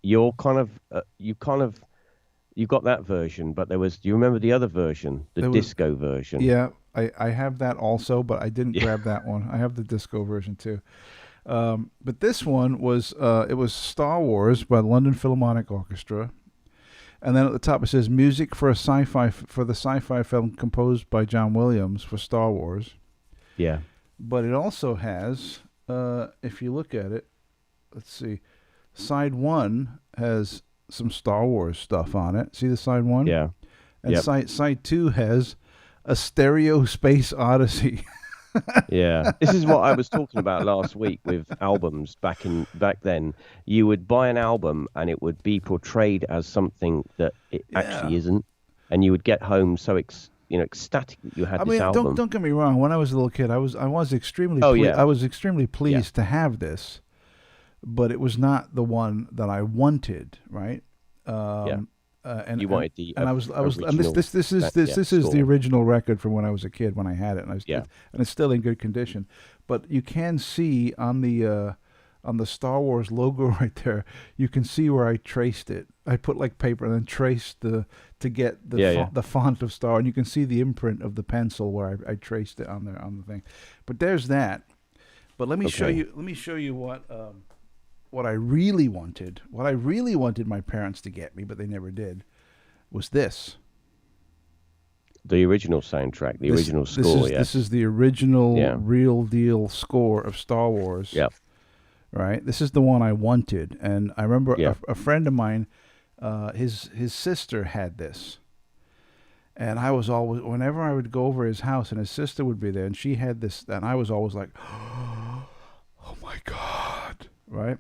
Speaker 4: you're kind of You got that version, but there was. Do you remember the other version, the
Speaker 2: There was-
Speaker 4: disco version?
Speaker 2: Yeah, I have that also, but I didn't
Speaker 4: Yeah.
Speaker 2: grab that one. I have the disco version too. But this one was it was Star Wars by the London Philharmonic Orchestra, and then at the top it says music for the sci-fi film composed by John Williams for Star Wars.
Speaker 4: Yeah.
Speaker 2: But it also has, if you look at it, let's see, side one has some Star Wars stuff on it. See the side one?
Speaker 4: Yeah.
Speaker 2: And
Speaker 4: Yep.
Speaker 2: side two has a stereo space odyssey.
Speaker 4: Yeah, this is what I was talking about last week with albums. Back then, you would buy an album and it would be portrayed as something that it actually isn't, and you would get home so ecstatic that you had
Speaker 2: I
Speaker 4: this
Speaker 2: mean,
Speaker 4: album.
Speaker 2: don't get me wrong. When I was a little kid, I was extremely
Speaker 4: Yeah.
Speaker 2: I was extremely pleased to have this, but it was not the one that I wanted. Right? And
Speaker 4: You wanted the
Speaker 2: and I was and
Speaker 4: original
Speaker 2: this is the
Speaker 4: score.
Speaker 2: original record from when I was a kid when I had it, and and it's still in good condition. But you can see on the Star Wars logo right there, you can see where I traced it. I put like paper and then traced to get the font of Star, and you can see the imprint of the pencil where I traced it on the thing. But there's that. But let me show you. Let me show you what I really wanted. What I really wanted my parents to get me, but they never did, was this.
Speaker 4: The original soundtrack, the original score.
Speaker 2: This is the original, real deal score of Star Wars.
Speaker 4: Yeah.
Speaker 2: Right. This is the one I wanted, and I remember a friend of mine, his sister had this, and I was always, whenever I would go over his house, and his sister would be there, and she had this, and I was always like, oh my God, right?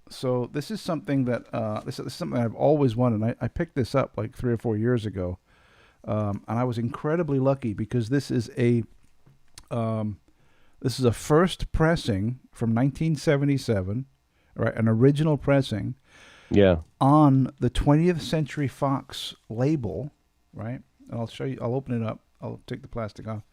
Speaker 2: So this is something that this is something I've always wanted. I picked this up like 3 or 4 years ago, and I was incredibly lucky because this is a first pressing from 1977, right? An original pressing, on the 20th Century Fox label, right? And I'll show you. I'll open it up. I'll take the plastic off,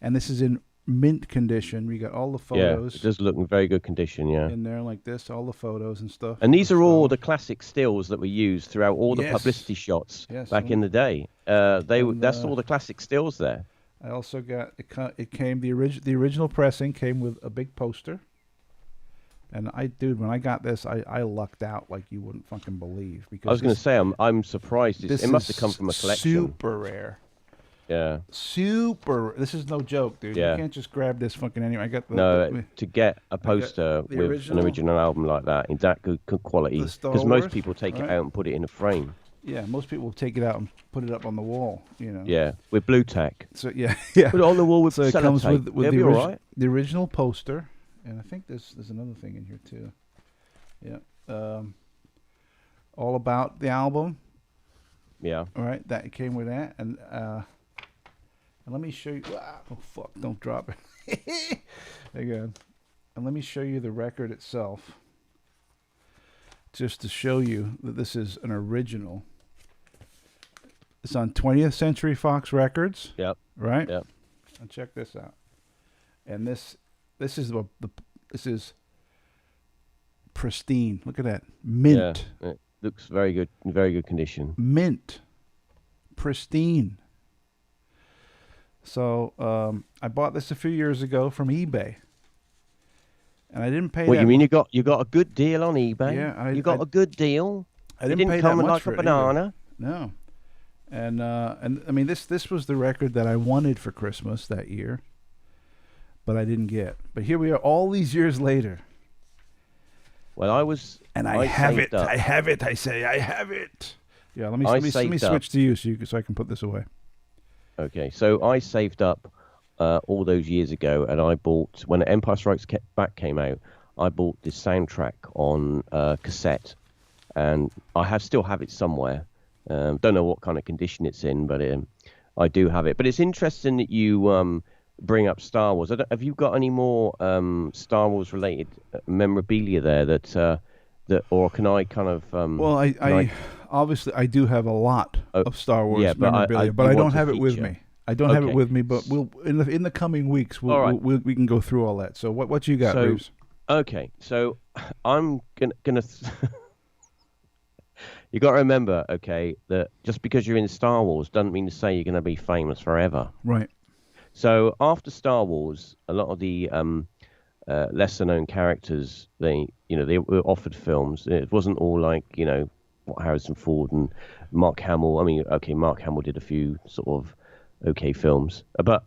Speaker 2: and this is in mint condition. We got all the photos.
Speaker 4: Yeah, it does look in very good condition. Yeah,
Speaker 2: in there like this, all the photos and stuff.
Speaker 4: And these are all the classic stills that were used throughout all the
Speaker 2: Yes.
Speaker 4: publicity shots
Speaker 2: Yes,
Speaker 4: back in the day. That's all the classic stills there.
Speaker 2: I also got it came the original pressing came with a big poster. And when I got this, I lucked out like you wouldn't fucking believe, because
Speaker 4: I was going to say I'm surprised. It must have come from a collection.
Speaker 2: Super rare.
Speaker 4: Yeah.
Speaker 2: Super. This is no joke, dude.
Speaker 4: Yeah.
Speaker 2: You can't just grab this fucking anywhere. I got
Speaker 4: to get a poster
Speaker 2: the
Speaker 4: with an original album like that in that good quality,
Speaker 2: The Star
Speaker 4: because most
Speaker 2: Wars,
Speaker 4: people take it
Speaker 2: right?
Speaker 4: out and put it in a frame.
Speaker 2: Yeah, most people will take it out and put it up on the wall, you know.
Speaker 4: Yeah, with blue tack.
Speaker 2: So yeah.
Speaker 4: Put it on the wall with
Speaker 2: So it comes
Speaker 4: sellotape.
Speaker 2: with
Speaker 4: It'll be all right.
Speaker 2: the original poster, and I think there's another thing in here too. Yeah. All about the album.
Speaker 4: Yeah.
Speaker 2: All right, that came with that, and let me show you. Oh fuck! Don't drop it. Again, and let me show you the record itself, just to show you that this is an original. It's on 20th Century Fox Records.
Speaker 4: Yep.
Speaker 2: Right.
Speaker 4: Yep.
Speaker 2: And check this out. And this is this is pristine. Look at that, mint.
Speaker 4: Yeah, it looks very good, in very good condition.
Speaker 2: Mint, pristine. So I bought this a few years ago from eBay, and I didn't pay.
Speaker 4: What
Speaker 2: that
Speaker 4: you mean? You got a good deal on eBay?
Speaker 2: Yeah,
Speaker 4: you got a good deal.
Speaker 2: I didn't pay
Speaker 4: come
Speaker 2: that much
Speaker 4: like
Speaker 2: for
Speaker 4: a
Speaker 2: it either.
Speaker 4: banana.
Speaker 2: No, and I mean this was the record that I wanted for Christmas that year, but I didn't get. But here we are, all these years later.
Speaker 4: Well,
Speaker 2: I have it.
Speaker 4: Up.
Speaker 2: I have it. I say I have it. Yeah, let me
Speaker 4: saved up.
Speaker 2: switch to you so I can put this away.
Speaker 4: Okay, so I saved up all those years ago, and I bought, when Empire Strikes Back came out, I bought this soundtrack on cassette, and I still have it somewhere. Don't know what kind of condition it's in, but I do have it. But it's interesting that you bring up Star Wars. Have you got any more Star Wars related memorabilia there that or can I kind of?
Speaker 2: Well, I obviously I do have a lot of Star Wars memorabilia, but I don't have it with me. I don't have it with me, but we'll in the coming weeks we can go through all that. So what you got, Reeves?
Speaker 4: Okay, so I'm gonna You got to remember, okay, that just because you're in Star Wars doesn't mean to say you're going to be famous forever.
Speaker 2: Right.
Speaker 4: So after Star Wars, a lot of the lesser known characters, they were offered films. It wasn't all like, what Harrison Ford and Mark Hamill. I mean, okay, Mark Hamill did a few sort of okay films, but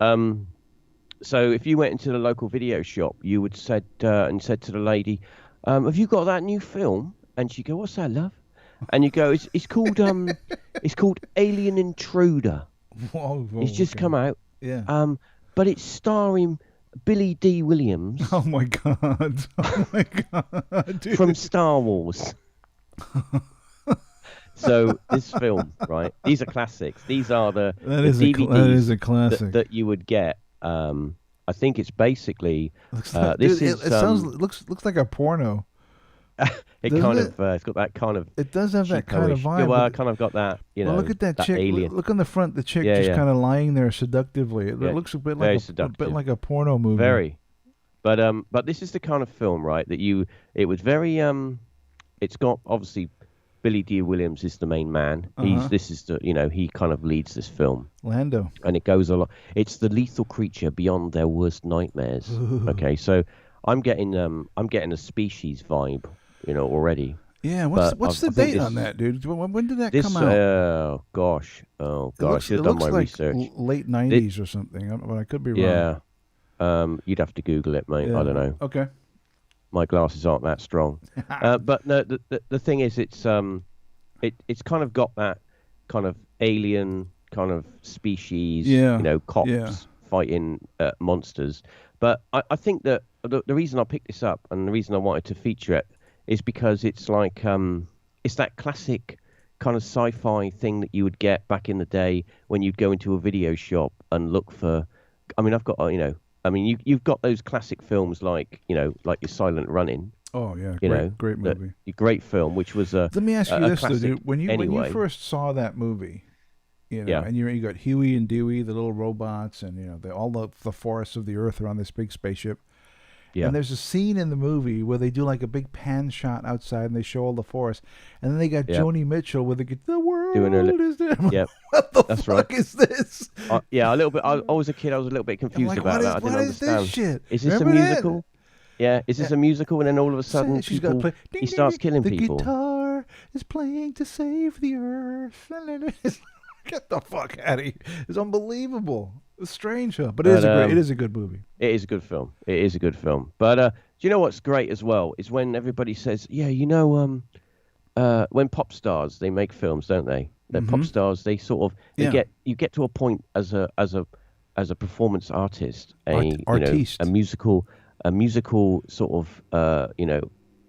Speaker 4: so if you went into the local video shop, you would said to the lady, "Have you got that new film?" And she'd go, "What's that, love?" And you go, "It's called it's called Alien Intruder.
Speaker 2: Whoa,
Speaker 4: It's just come out.
Speaker 2: Yeah.
Speaker 4: But it's starring Billy D. Williams
Speaker 2: Oh my god. Oh my god. Dude.
Speaker 4: from Star Wars." So this film, right? These are classics. These are the DVDs
Speaker 2: that is a classic.
Speaker 4: that you would get. I think it's basically
Speaker 2: Dude, it sounds looks like a porno.
Speaker 4: it
Speaker 2: doesn't
Speaker 4: kind
Speaker 2: it?
Speaker 4: of it's got that kind of
Speaker 2: It does have that kind of
Speaker 4: cheapo-ish.
Speaker 2: vibe.
Speaker 4: Yeah, well,
Speaker 2: but-
Speaker 4: kind of got that.
Speaker 2: well, look at that chick.
Speaker 4: Alien.
Speaker 2: Look on the front. The chick
Speaker 4: Yeah,
Speaker 2: just
Speaker 4: yeah.
Speaker 2: kind of lying there seductively. It
Speaker 4: Yeah,
Speaker 2: looks a bit
Speaker 4: very
Speaker 2: like a bit
Speaker 4: seductive.
Speaker 2: like a porno movie.
Speaker 4: Very, but this is the kind of film, right? That it was very it's got obviously Billy D. Williams is the main man. This is the he kind of leads this film,
Speaker 2: Lando.
Speaker 4: and it goes a lot. It's the lethal creature beyond their worst nightmares. Okay, so I'm getting a Species vibe, already.
Speaker 2: Yeah.
Speaker 4: But
Speaker 2: What's
Speaker 4: I
Speaker 2: the
Speaker 4: think
Speaker 2: date
Speaker 4: this-
Speaker 2: on that, dude? When did that
Speaker 4: This
Speaker 2: come out?
Speaker 4: oh gosh, I should have done my
Speaker 2: like
Speaker 4: research.
Speaker 2: Late '90s or something. But I could be wrong.
Speaker 4: Yeah, you'd have to Google it, mate.
Speaker 2: Yeah.
Speaker 4: I don't know.
Speaker 2: Okay.
Speaker 4: My glasses aren't that strong. But no, the thing is, it's kind of got that kind of alien kind of species,
Speaker 2: Yeah,
Speaker 4: cops
Speaker 2: yeah.
Speaker 4: fighting monsters. But I think that the reason I picked this up and the reason I wanted to feature it is because it's like it's that classic kind of sci-fi thing that you would get back in the day when you'd go into a video shop and look for. I mean, I've got you've got those classic films like like your Silent Running.
Speaker 2: Oh yeah, great
Speaker 4: that-
Speaker 2: movie.
Speaker 4: a great film, which was a.
Speaker 2: Let me ask you
Speaker 4: a
Speaker 2: this though,
Speaker 4: classic
Speaker 2: dude. When you
Speaker 4: anyway.
Speaker 2: first saw that movie,
Speaker 4: Yeah.
Speaker 2: and you got Huey and Dewey, the little robots, and all the forests of the Earth are on this big spaceship.
Speaker 4: Yeah.
Speaker 2: And there's a scene in the movie where they do like a big pan shot outside, and they show all the forest, and then they got
Speaker 4: Yeah.
Speaker 2: Joni Mitchell with the world
Speaker 4: Doing her
Speaker 2: is there. I'm like,
Speaker 4: Yep.
Speaker 2: what the
Speaker 4: That's
Speaker 2: fuck
Speaker 4: right.
Speaker 2: is this?
Speaker 4: Yeah, a little bit. I was a kid. I was a little bit
Speaker 2: I'm
Speaker 4: confused
Speaker 2: like,
Speaker 4: about
Speaker 2: what
Speaker 4: that. I
Speaker 2: is,
Speaker 4: didn't
Speaker 2: what is
Speaker 4: understand.
Speaker 2: this shit?
Speaker 4: Is this
Speaker 2: Remember
Speaker 4: a
Speaker 2: that?
Speaker 4: musical? Yeah. Is this a musical? And then all of a sudden,
Speaker 2: She's got to play. Ding,
Speaker 4: he
Speaker 2: ding,
Speaker 4: starts
Speaker 2: ding.
Speaker 4: killing
Speaker 2: the
Speaker 4: people.
Speaker 2: guitar is playing to save the earth. Get the fuck out of here! It's unbelievable. It's strange, huh? But it is a good movie.
Speaker 4: It is a good film. It is a good film. But do you know what's great as well is when everybody says, yeah, when pop stars they make films, don't they? They're pop stars. They sort of
Speaker 2: Yeah.
Speaker 4: you get to a point as a performance artist,
Speaker 2: Artiste.
Speaker 4: a musical sort of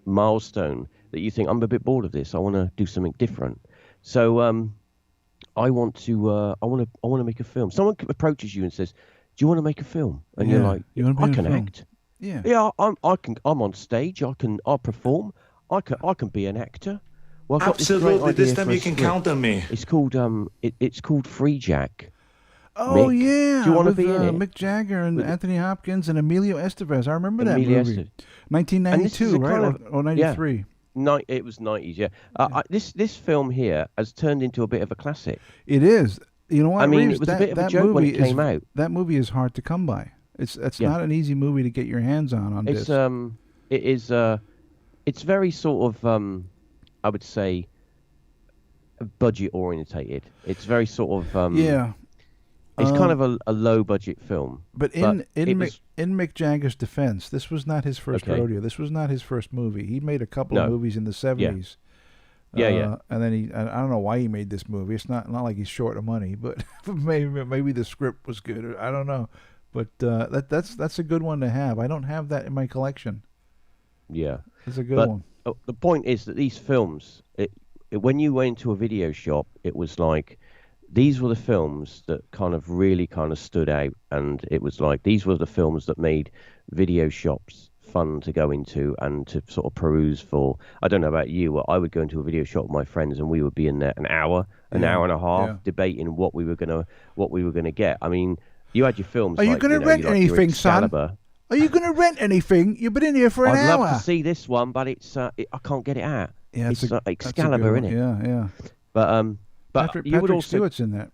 Speaker 4: milestone that you think I'm a bit bored of this. I want to do something different. So I want to make a film. Someone approaches you and says, "Do you want to make a film?" And you're
Speaker 2: Yeah.
Speaker 4: like,
Speaker 2: You wanna be
Speaker 4: "I
Speaker 2: in a
Speaker 4: can
Speaker 2: film."
Speaker 4: act.
Speaker 2: Yeah.
Speaker 4: Yeah, I'm on stage. I'll perform. I can be an actor." Well, I've got this great
Speaker 1: Absolutely.
Speaker 4: idea
Speaker 1: This time
Speaker 4: for a
Speaker 1: you can
Speaker 4: script.
Speaker 1: count on me.
Speaker 4: It's called it's called Free Jack.
Speaker 2: Oh
Speaker 4: Mick,
Speaker 2: yeah.
Speaker 4: do you wanna
Speaker 2: with,
Speaker 4: be in it?
Speaker 2: Mick Jagger and
Speaker 4: With-
Speaker 2: Anthony Hopkins and Emilio Estevez. I remember that
Speaker 4: Emilio
Speaker 2: movie.
Speaker 4: Estevez.
Speaker 2: 1992,
Speaker 4: a
Speaker 2: right?
Speaker 4: kind of-
Speaker 2: Or 93.
Speaker 4: It was 90s, yeah. This film here has turned into a bit of a classic.
Speaker 2: It is. You know what?
Speaker 4: I mean,
Speaker 2: Reeves,
Speaker 4: it was a
Speaker 2: that,
Speaker 4: bit of a
Speaker 2: that
Speaker 4: joke when
Speaker 2: movie
Speaker 4: it came
Speaker 2: is,
Speaker 4: out.
Speaker 2: That movie is hard to come by. It's
Speaker 4: Yeah.
Speaker 2: not an easy movie to get your hands on
Speaker 4: It's
Speaker 2: disc.
Speaker 4: it is it's very sort of I would say budget orientated. It's very sort of
Speaker 2: Yeah.
Speaker 4: It's kind of a low budget film.
Speaker 2: But in
Speaker 4: it was-
Speaker 2: Mick Jagger's defense, this was not his first
Speaker 4: Okay.
Speaker 2: rodeo. This was not his first movie. He made a couple of
Speaker 4: No.
Speaker 2: movies in the 70s.
Speaker 4: Yeah.
Speaker 2: And then I don't know why he made this movie. It's not like he's short of money, but maybe the script was good. I don't know. But that's a good one to have. I don't have that in my collection.
Speaker 4: Yeah.
Speaker 2: It's a good
Speaker 4: But
Speaker 2: one.
Speaker 4: the point is that these films, when you went to a video shop, it was like these were the films that kind of really kind of stood out, and it was like these were the films that made video shops fun to go into and to sort of peruse for. I don't know about you, but I would go into a video shop with my friends, and we would be in there an hour and a half
Speaker 2: yeah.
Speaker 4: debating what we were gonna get. I mean, you had your films.
Speaker 2: Are you
Speaker 4: like,
Speaker 2: gonna rent
Speaker 4: your
Speaker 2: anything, son?
Speaker 4: Excalibur.
Speaker 2: Are you going to rent anything? You've been in here for an
Speaker 4: I'd
Speaker 2: hour.
Speaker 4: love to see this one, but I can't get it out.
Speaker 2: Yeah,
Speaker 4: it's
Speaker 2: that's a
Speaker 4: Excalibur,
Speaker 2: good one.
Speaker 4: isn't it?
Speaker 2: Yeah.
Speaker 4: But you would
Speaker 2: Patrick
Speaker 4: also,
Speaker 2: Stewart's in that.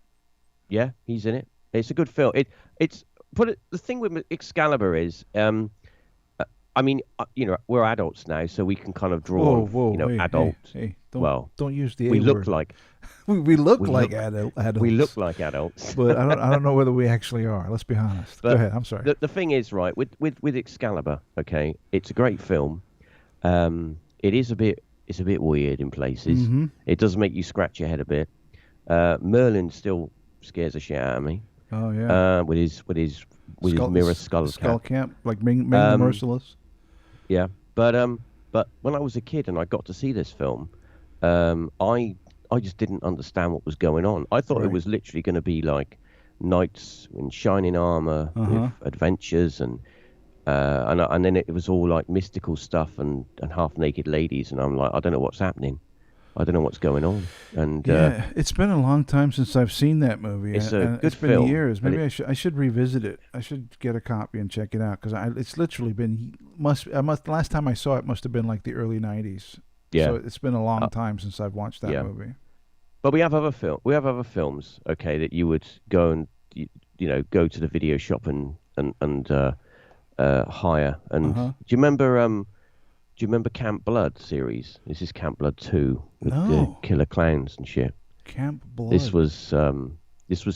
Speaker 4: yeah, he's in it. It's a good film. The thing with Excalibur is, I mean, we're adults now, so we can kind of draw
Speaker 2: Whoa,
Speaker 4: on,
Speaker 2: whoa, hey,
Speaker 4: adult.
Speaker 2: hey!
Speaker 4: Well,
Speaker 2: Don't use the A
Speaker 4: we look
Speaker 2: word.
Speaker 4: like
Speaker 2: we look
Speaker 4: we
Speaker 2: like
Speaker 4: look
Speaker 2: adults.
Speaker 4: we look like adults.
Speaker 2: But I don't know whether we actually are. Let's be honest.
Speaker 4: But
Speaker 2: Go ahead. I'm sorry.
Speaker 4: the thing is, right, with Excalibur, okay, it's a great film. It's a bit weird in places.
Speaker 2: Mm-hmm.
Speaker 4: It does make you scratch your head a bit. Merlin still scares the shit out of me.
Speaker 2: Oh yeah.
Speaker 4: With his mirror skull cap.
Speaker 2: Camp, like Ming the Merciless.
Speaker 4: Yeah, but when I was a kid and I got to see this film, I just didn't understand what was going on. I thought it was literally going to be like knights in shining armor with adventures and then it was all like mystical stuff and half naked ladies, and I'm like, I don't know what's happening. I don't know what's going on. And
Speaker 2: yeah, it's been a long time since I've seen that movie.
Speaker 4: It's a good
Speaker 2: it's been
Speaker 4: film.
Speaker 2: years. Maybe I should revisit it. I should get a copy and check it out because it's literally been last time I saw it must have been like the early '90s.
Speaker 4: Yeah.
Speaker 2: So it's been a long time since I've watched that movie.
Speaker 4: But we have other films, okay, that you would go and go to the video shop and hire. And do you remember Camp Blood series? This is Camp Blood 2 with the killer clowns and shit.
Speaker 2: Camp Blood.
Speaker 4: This was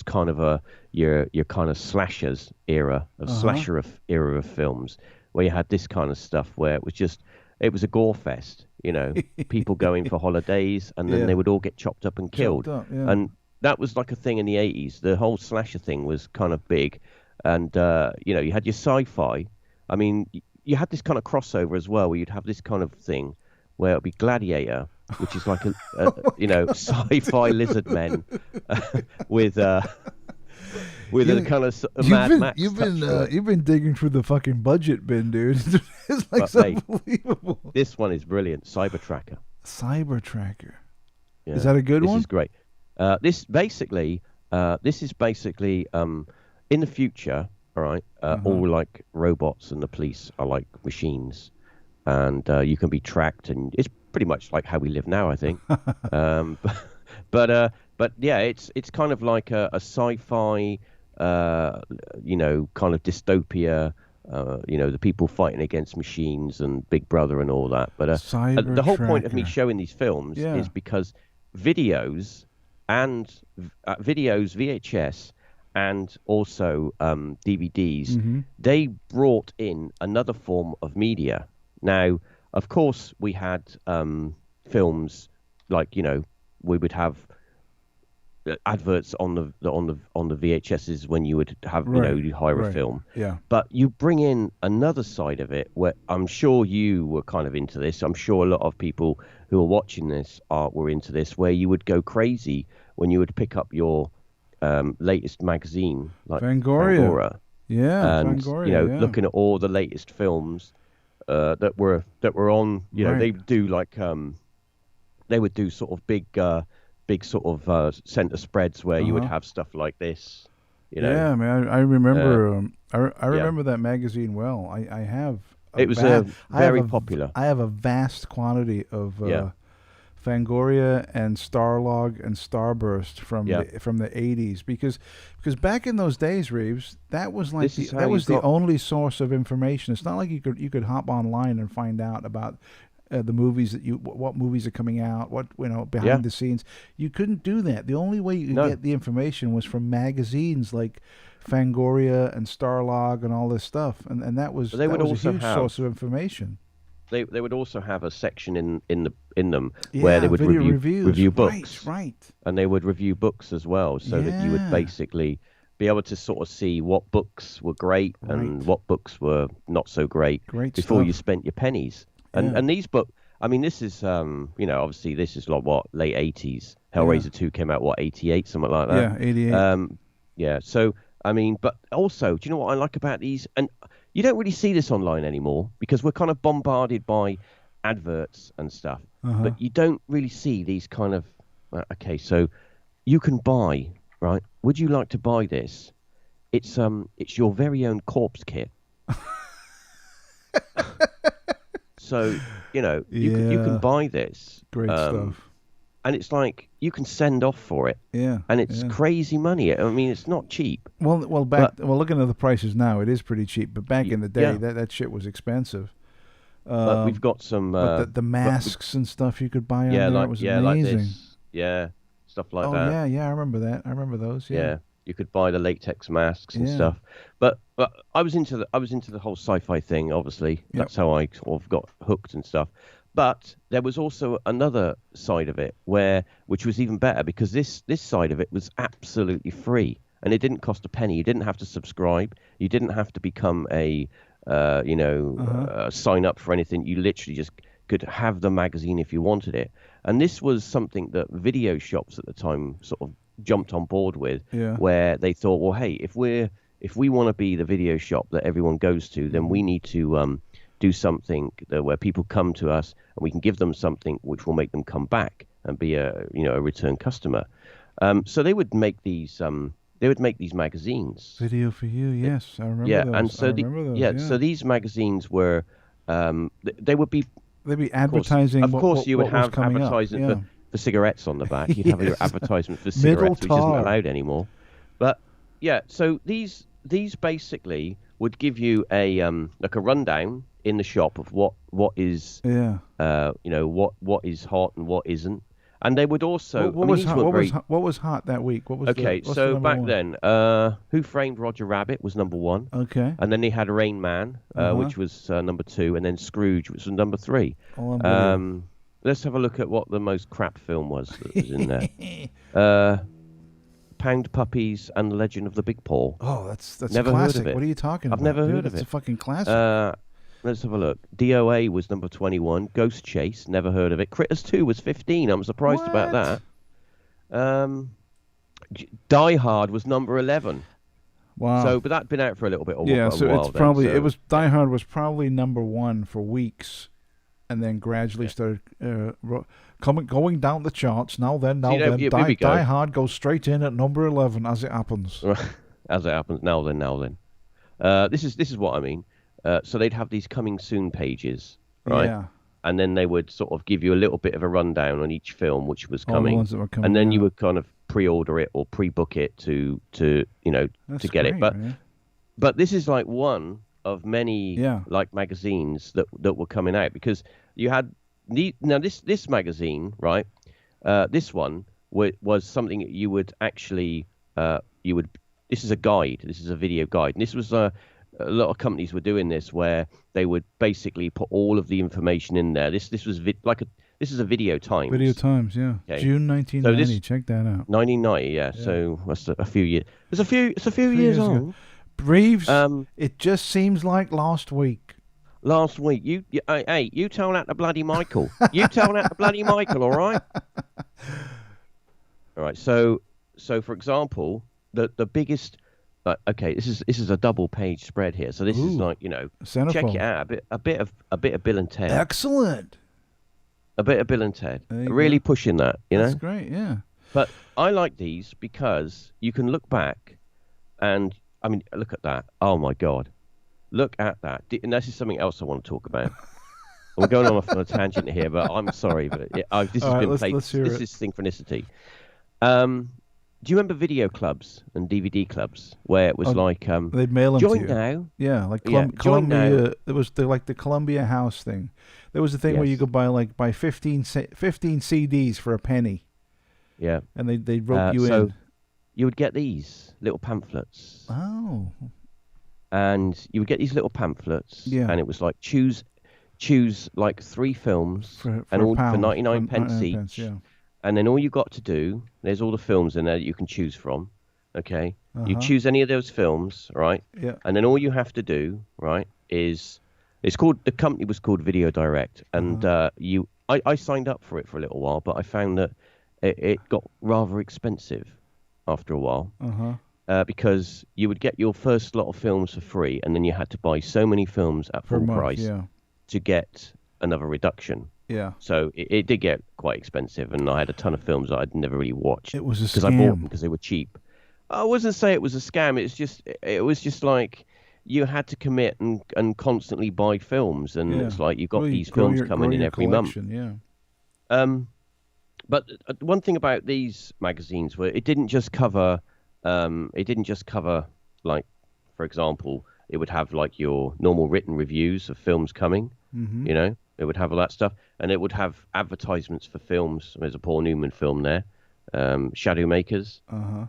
Speaker 4: kind of your kind of slashers era of era of films where you had this kind of stuff where it was a gore fest, people going for holidays and then they would all get chopped up and killed. And that was like a thing in the 80s. The whole slasher thing was kind of big. And, you had your sci-fi. I mean, you had this kind of crossover as well, where you'd have this kind of thing where it'd be Gladiator, which is like sci-fi lizard men with a kind of Mad Max.
Speaker 2: You've been digging through the fucking budget bin, dude. It's like unbelievable.
Speaker 4: This one is brilliant. Cyber Tracker.
Speaker 2: Yeah. Is that a good one?
Speaker 4: This is great. This is basically in the future. All right, all like robots and the police are like machines, and you can be tracked, and it's pretty much like how we live now, I think. But yeah, it's kind of like a sci-fi, kind of dystopia. The people fighting against machines and Big Brother and all that. But the whole point of me showing these films is because videos, VHS. And also DVDs, they brought in another form of media. Now, of course, we had films like we would have adverts on the VHSs when you would have you hire a film.
Speaker 2: Yeah.
Speaker 4: But you bring in another side of it where I'm sure you were kind of into this. I'm sure a lot of people who are watching this were into this, where you would go crazy when you would pick up your latest magazine like Fangoria.
Speaker 2: Yeah,
Speaker 4: and
Speaker 2: Fangoria,
Speaker 4: looking at all the latest films that were on. They do like they would do sort of big sort of center spreads where you would have stuff like this.
Speaker 2: Yeah, man, I remember. I remember that magazine well. I have.
Speaker 4: It was very popular.
Speaker 2: I have a vast quantity of. Fangoria and Starlog and Starburst from the 80s because back in those days, Reeves, that was like the only source of information. It's not like you could hop online and find out about the movies what movies are coming out, what behind the scenes. You couldn't do that. The only way you could get the information was from magazines like Fangoria and Starlog and all this stuff, and that was a huge source of information.
Speaker 4: They would also have a section in them where they would review books,
Speaker 2: right? And
Speaker 4: they would review books as well, so that you would basically be able to sort of see what books were great and what books were not so great before you spent your pennies. And these books, I mean, this is obviously this is like late 80s. Hellraiser 2 came out 88, something like that.
Speaker 2: Yeah, 88.
Speaker 4: So I mean, but also, do you know what I like about these? And you don't really see this online anymore because we're kind of bombarded by adverts and stuff. But you don't really see these kind of, okay, so you can buy, right? Would you like to buy this? It's your very own corpse kit. So, you can
Speaker 2: Yeah.
Speaker 4: buy this.
Speaker 2: Great stuff.
Speaker 4: And it's like you can send off for it.
Speaker 2: Yeah.
Speaker 4: And it's
Speaker 2: yeah.
Speaker 4: crazy money. I mean, it's not cheap.
Speaker 2: Well, looking at the prices now, it is pretty cheap. But back in the day,
Speaker 4: yeah.
Speaker 2: that shit was expensive.
Speaker 4: But we've got some.
Speaker 2: But the masks and stuff you could buy on there, it was amazing.
Speaker 4: Like this. Yeah, stuff like that.
Speaker 2: Oh yeah, I remember that. I remember those. Yeah.
Speaker 4: You could buy the latex masks and stuff. But I was into the whole sci-fi thing. Obviously, that's how I sort of got hooked and stuff. But there was also another side of it which was even better, because this side of it was absolutely free, and it didn't cost a penny. You didn't have to subscribe. You didn't have to become a sign up for anything. You literally just could have the magazine if you wanted it. And this was something that video shops at the time sort of jumped on board with, where they thought, well, hey, if we want to be the video shop that everyone goes to, then we need to do something where people come to us and we can give them something which will make them come back and be a return customer. So they would make these magazines.
Speaker 2: Video for You, yes, I remember.
Speaker 4: Yeah,
Speaker 2: those.
Speaker 4: and so so these magazines were they'd be
Speaker 2: advertising.
Speaker 4: Of course, you would have
Speaker 2: coming
Speaker 4: advertising for cigarettes on the back. You'd have your advertisement for cigarettes, which isn't allowed anymore. But yeah, so these basically would give you a rundown in the shop of what is what is hot and what isn't. And they would also
Speaker 2: what was hot that week? What was
Speaker 4: so back then, Who Framed Roger Rabbit was number 1.
Speaker 2: Okay.
Speaker 4: And then they had Rain Man, which was number 2, and then Scrooge, which was number 3. Let's have a look at what the most crap film was that was in there. Pound Puppies and the Legend of the Big Paw.
Speaker 2: Oh, that's
Speaker 4: never
Speaker 2: classic.
Speaker 4: Heard of it.
Speaker 2: What are you talking about?
Speaker 4: I've never heard of
Speaker 2: it. It's a fucking classic.
Speaker 4: Let's have a look. DOA was number 21. Ghost Chase, never heard of it. Critters 2 was 15. I'm surprised about that. Die Hard was number 11.
Speaker 2: Wow.
Speaker 4: So, but that'd been out for a little bit.
Speaker 2: It's probably it was Die Hard was probably number 1 for weeks, and then gradually started going down the charts. Die Hard goes straight in at number 11 as it happens.
Speaker 4: As it happens. Now then. This is what I mean. So they'd have these coming soon pages, right?
Speaker 2: Yeah.
Speaker 4: And then they would sort of give you a little bit of a rundown on each film which was coming.
Speaker 2: All the ones that were coming,
Speaker 4: and then you would kind of pre-order it or pre-book it to get it. But this is like one of many like magazines that were coming out, because you had this magazine, right? This one was something that you would actually this is a guide. This is a video guide, and this was a lot of companies were doing this, where they would basically put all of the information in there. This was this is a Video Times.
Speaker 2: Video Times, yeah. Okay. June 1990. Check that out.
Speaker 4: 1990, yeah. So that's a few years. It's a few years old.
Speaker 2: Reeves, it just seems like last week.
Speaker 4: Last week, you tell that to bloody Michael. You tell that to bloody Michael, all right? All right. So for example, the biggest. Okay, this is a double page spread here. So this is like,
Speaker 2: Centerfold.
Speaker 4: Check it out. A bit of Bill and Ted.
Speaker 2: Excellent.
Speaker 4: A bit of Bill and Ted. Really pushing that,
Speaker 2: That's great, yeah.
Speaker 4: But I like these because you can look back, and I mean, look at that. Oh my God, look at that. And this is something else I want to talk about. I'm going on a tangent here, but I'm sorry, but this has been played. This is synchronicity. Do you remember video clubs and DVD clubs where it was like
Speaker 2: they'd mail them
Speaker 4: join
Speaker 2: to you.
Speaker 4: Now?
Speaker 2: Yeah, like Columbia. There was like the Columbia House thing. There was a thing where you could buy 15 CDs for a penny.
Speaker 4: Yeah,
Speaker 2: and they wrote you
Speaker 4: so
Speaker 2: in.
Speaker 4: You would get these little pamphlets.
Speaker 2: Oh.
Speaker 4: And you would get these little pamphlets.
Speaker 2: Yeah.
Speaker 4: And it was like choose like 3 films
Speaker 2: for
Speaker 4: 99 pence each.
Speaker 2: Pence, yeah.
Speaker 4: And then all you got to do, there's all the films in there that you can choose from, okay? You choose any of those films, right?
Speaker 2: Yeah.
Speaker 4: And then all you have to do, right, is the company was called Video Direct, and I signed up for it for a little while, but I found that it got rather expensive after a while, because you would get your first lot of films for free, and then you had to buy so many films at full price to get another reduction.
Speaker 2: Yeah.
Speaker 4: So it did get quite expensive, and I had a ton of films that I'd never really watched.
Speaker 2: It was a scam.
Speaker 4: Because I bought them because they were cheap. I wasn't say it was a scam. It was just like, you had to commit and constantly buy films, and
Speaker 2: Yeah.
Speaker 4: it's like you got
Speaker 2: Really
Speaker 4: these films
Speaker 2: grow
Speaker 4: coming in
Speaker 2: your
Speaker 4: every month.
Speaker 2: collection. Yeah.
Speaker 4: Um, but one thing about these magazines were it didn't just cover like, for example, it would have like your normal written reviews of films coming,
Speaker 2: Mm-hmm.
Speaker 4: you know, it would have all that stuff, and it would have advertisements for films. There's a Paul Newman film there, Shadow Makers.
Speaker 2: Uh-huh.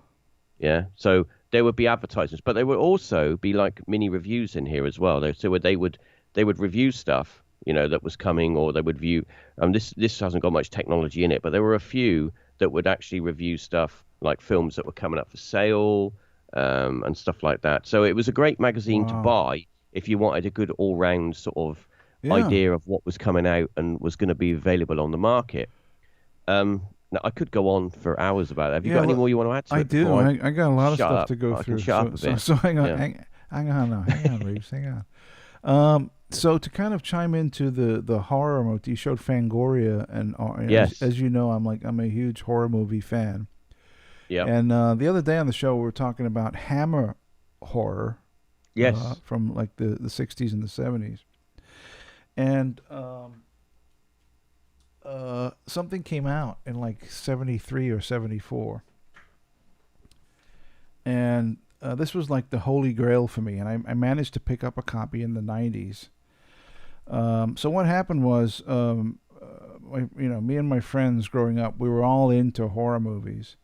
Speaker 4: Yeah. So there would be advertisements, but there would also be like mini reviews in here as well. So they would review stuff, that was coming, or they would view. This hasn't got much technology in it, but there were a few that would actually review stuff like films that were coming up for sale, and stuff like that. So it was a great magazine to
Speaker 2: Wow.
Speaker 4: buy if you wanted a good all-round sort of
Speaker 2: Yeah.
Speaker 4: idea of what was coming out and was going to be available on the market. Now, I could go on for hours about it. Have you
Speaker 2: Yeah,
Speaker 4: got any more you want to add to
Speaker 2: I
Speaker 4: it
Speaker 2: do.
Speaker 4: before I
Speaker 2: I got a lot of
Speaker 4: shut
Speaker 2: stuff
Speaker 4: up?
Speaker 2: to go
Speaker 4: I can
Speaker 2: through.
Speaker 4: shut up a bit.
Speaker 2: Hang on,
Speaker 4: Yeah.
Speaker 2: hang on, now, hang on, Reeves, hang on. So to kind of chime into the horror motif, you showed Fangoria, and
Speaker 4: Yes.
Speaker 2: as you know, I'm a huge horror movie fan.
Speaker 4: Yep.
Speaker 2: And the other day on the show, we were talking about Hammer horror,
Speaker 4: Yes.
Speaker 2: from like the 60s and the 70s, and something came out in like 73 or 74, and this was like the holy grail for me, and I managed to pick up a copy in the 90s. So what happened was, me and my friends growing up, we were all into horror movies,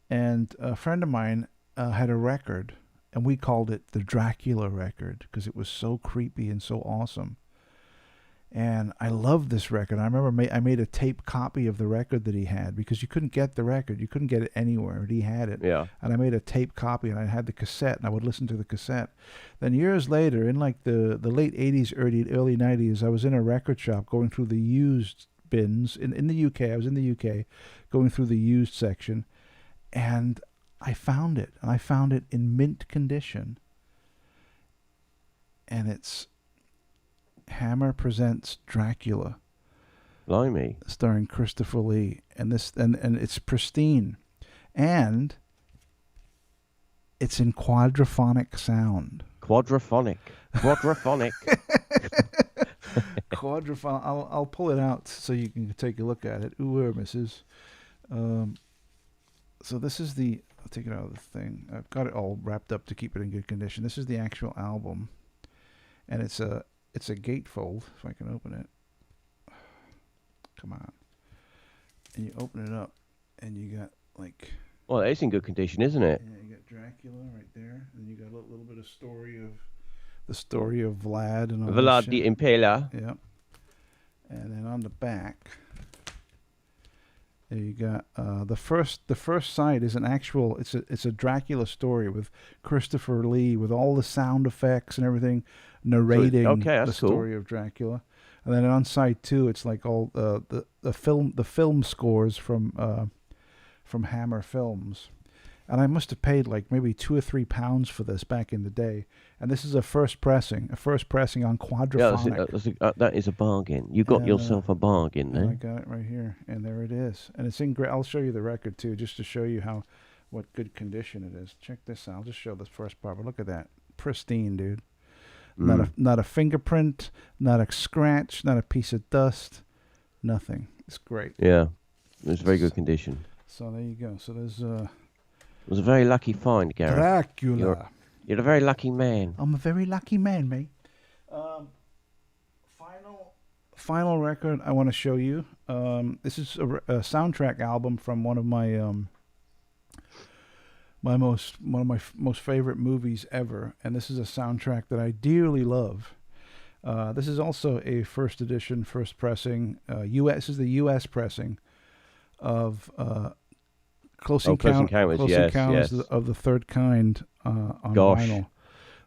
Speaker 2: and a friend of mine had a record, and we called it the Dracula record because it was so creepy and so awesome. And I loved this record. I remember I made a tape copy of the record that he had, because you couldn't get the record. You couldn't get it anywhere, but he had it.
Speaker 4: Yeah.
Speaker 2: And I made a tape copy, and I had the cassette, and I would listen to the cassette. Then years later, in like the late 80s, early 90s, I was in a record shop going through the used bins in the UK. I was in the UK going through the used section, and I found it. And I found it in mint condition. And it's Hammer Presents Dracula,
Speaker 4: Blimey.
Speaker 2: starring Christopher Lee, and it's pristine, and it's in quadraphonic sound.
Speaker 4: Quadraphonic.
Speaker 2: Quadraphonic. I'll pull it out so you can take a look at it. Ooh, Mrs. So this is I'll take it out of the thing. I've got it all wrapped up to keep it in good condition. This is the actual album, and it's a gatefold, if I can open it. Come on. And you open it up, and you got like...
Speaker 4: Well, it's in good condition, isn't it?
Speaker 2: Yeah, you got Dracula right there, and you got a little bit of the story of Vlad and all
Speaker 4: Vlad
Speaker 2: that
Speaker 4: the
Speaker 2: shit.
Speaker 4: Impaler.
Speaker 2: Yeah. And then on the back, there you got the first side is an actual... It's a Dracula story with Christopher Lee, with all the sound effects and everything, narrating the story of Dracula. And then on side 2, it's like all the film scores from Hammer Films. And I must have paid like maybe £2 or £3 for this back in the day. And this is a first pressing on quadraphonic.
Speaker 4: Yeah, that is a bargain. You got yourself a bargain there.
Speaker 2: I got it right here, and there it is. And it's in great. I'll show you the record too, just to show you what good condition it is. Check this out. I'll just show this first part. But look at that, pristine, dude. Not a fingerprint, not a scratch, not a piece of dust, nothing. It's great.
Speaker 4: Yeah, it's very good condition.
Speaker 2: So there you go. So there's
Speaker 4: It was a very lucky find, Gareth.
Speaker 2: Dracula.
Speaker 4: You're a very lucky man.
Speaker 2: I'm a very lucky man, mate. Final record I want to show you. This is a soundtrack album from one of my most favorite movies ever, and this is a soundtrack that I dearly love. This is also a first edition, first pressing. This is the U.S. pressing of Close Encounters of the Third Kind on vinyl.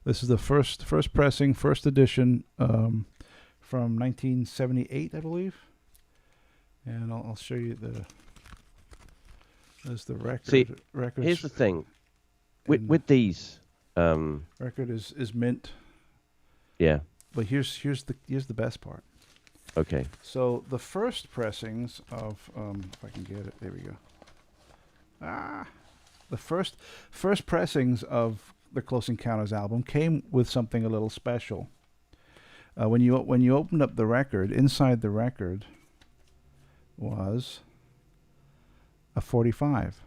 Speaker 2: This is the first pressing, first edition, from 1978, I believe. And I'll show you there's the record.
Speaker 4: See, here's the thing, with these,
Speaker 2: record is mint.
Speaker 4: Yeah.
Speaker 2: But here's the best part.
Speaker 4: Okay.
Speaker 2: So the first pressings of if I can get it, there we go. The first pressings of the Close Encounters album came with something a little special. When you opened up the record, inside the record was a 45.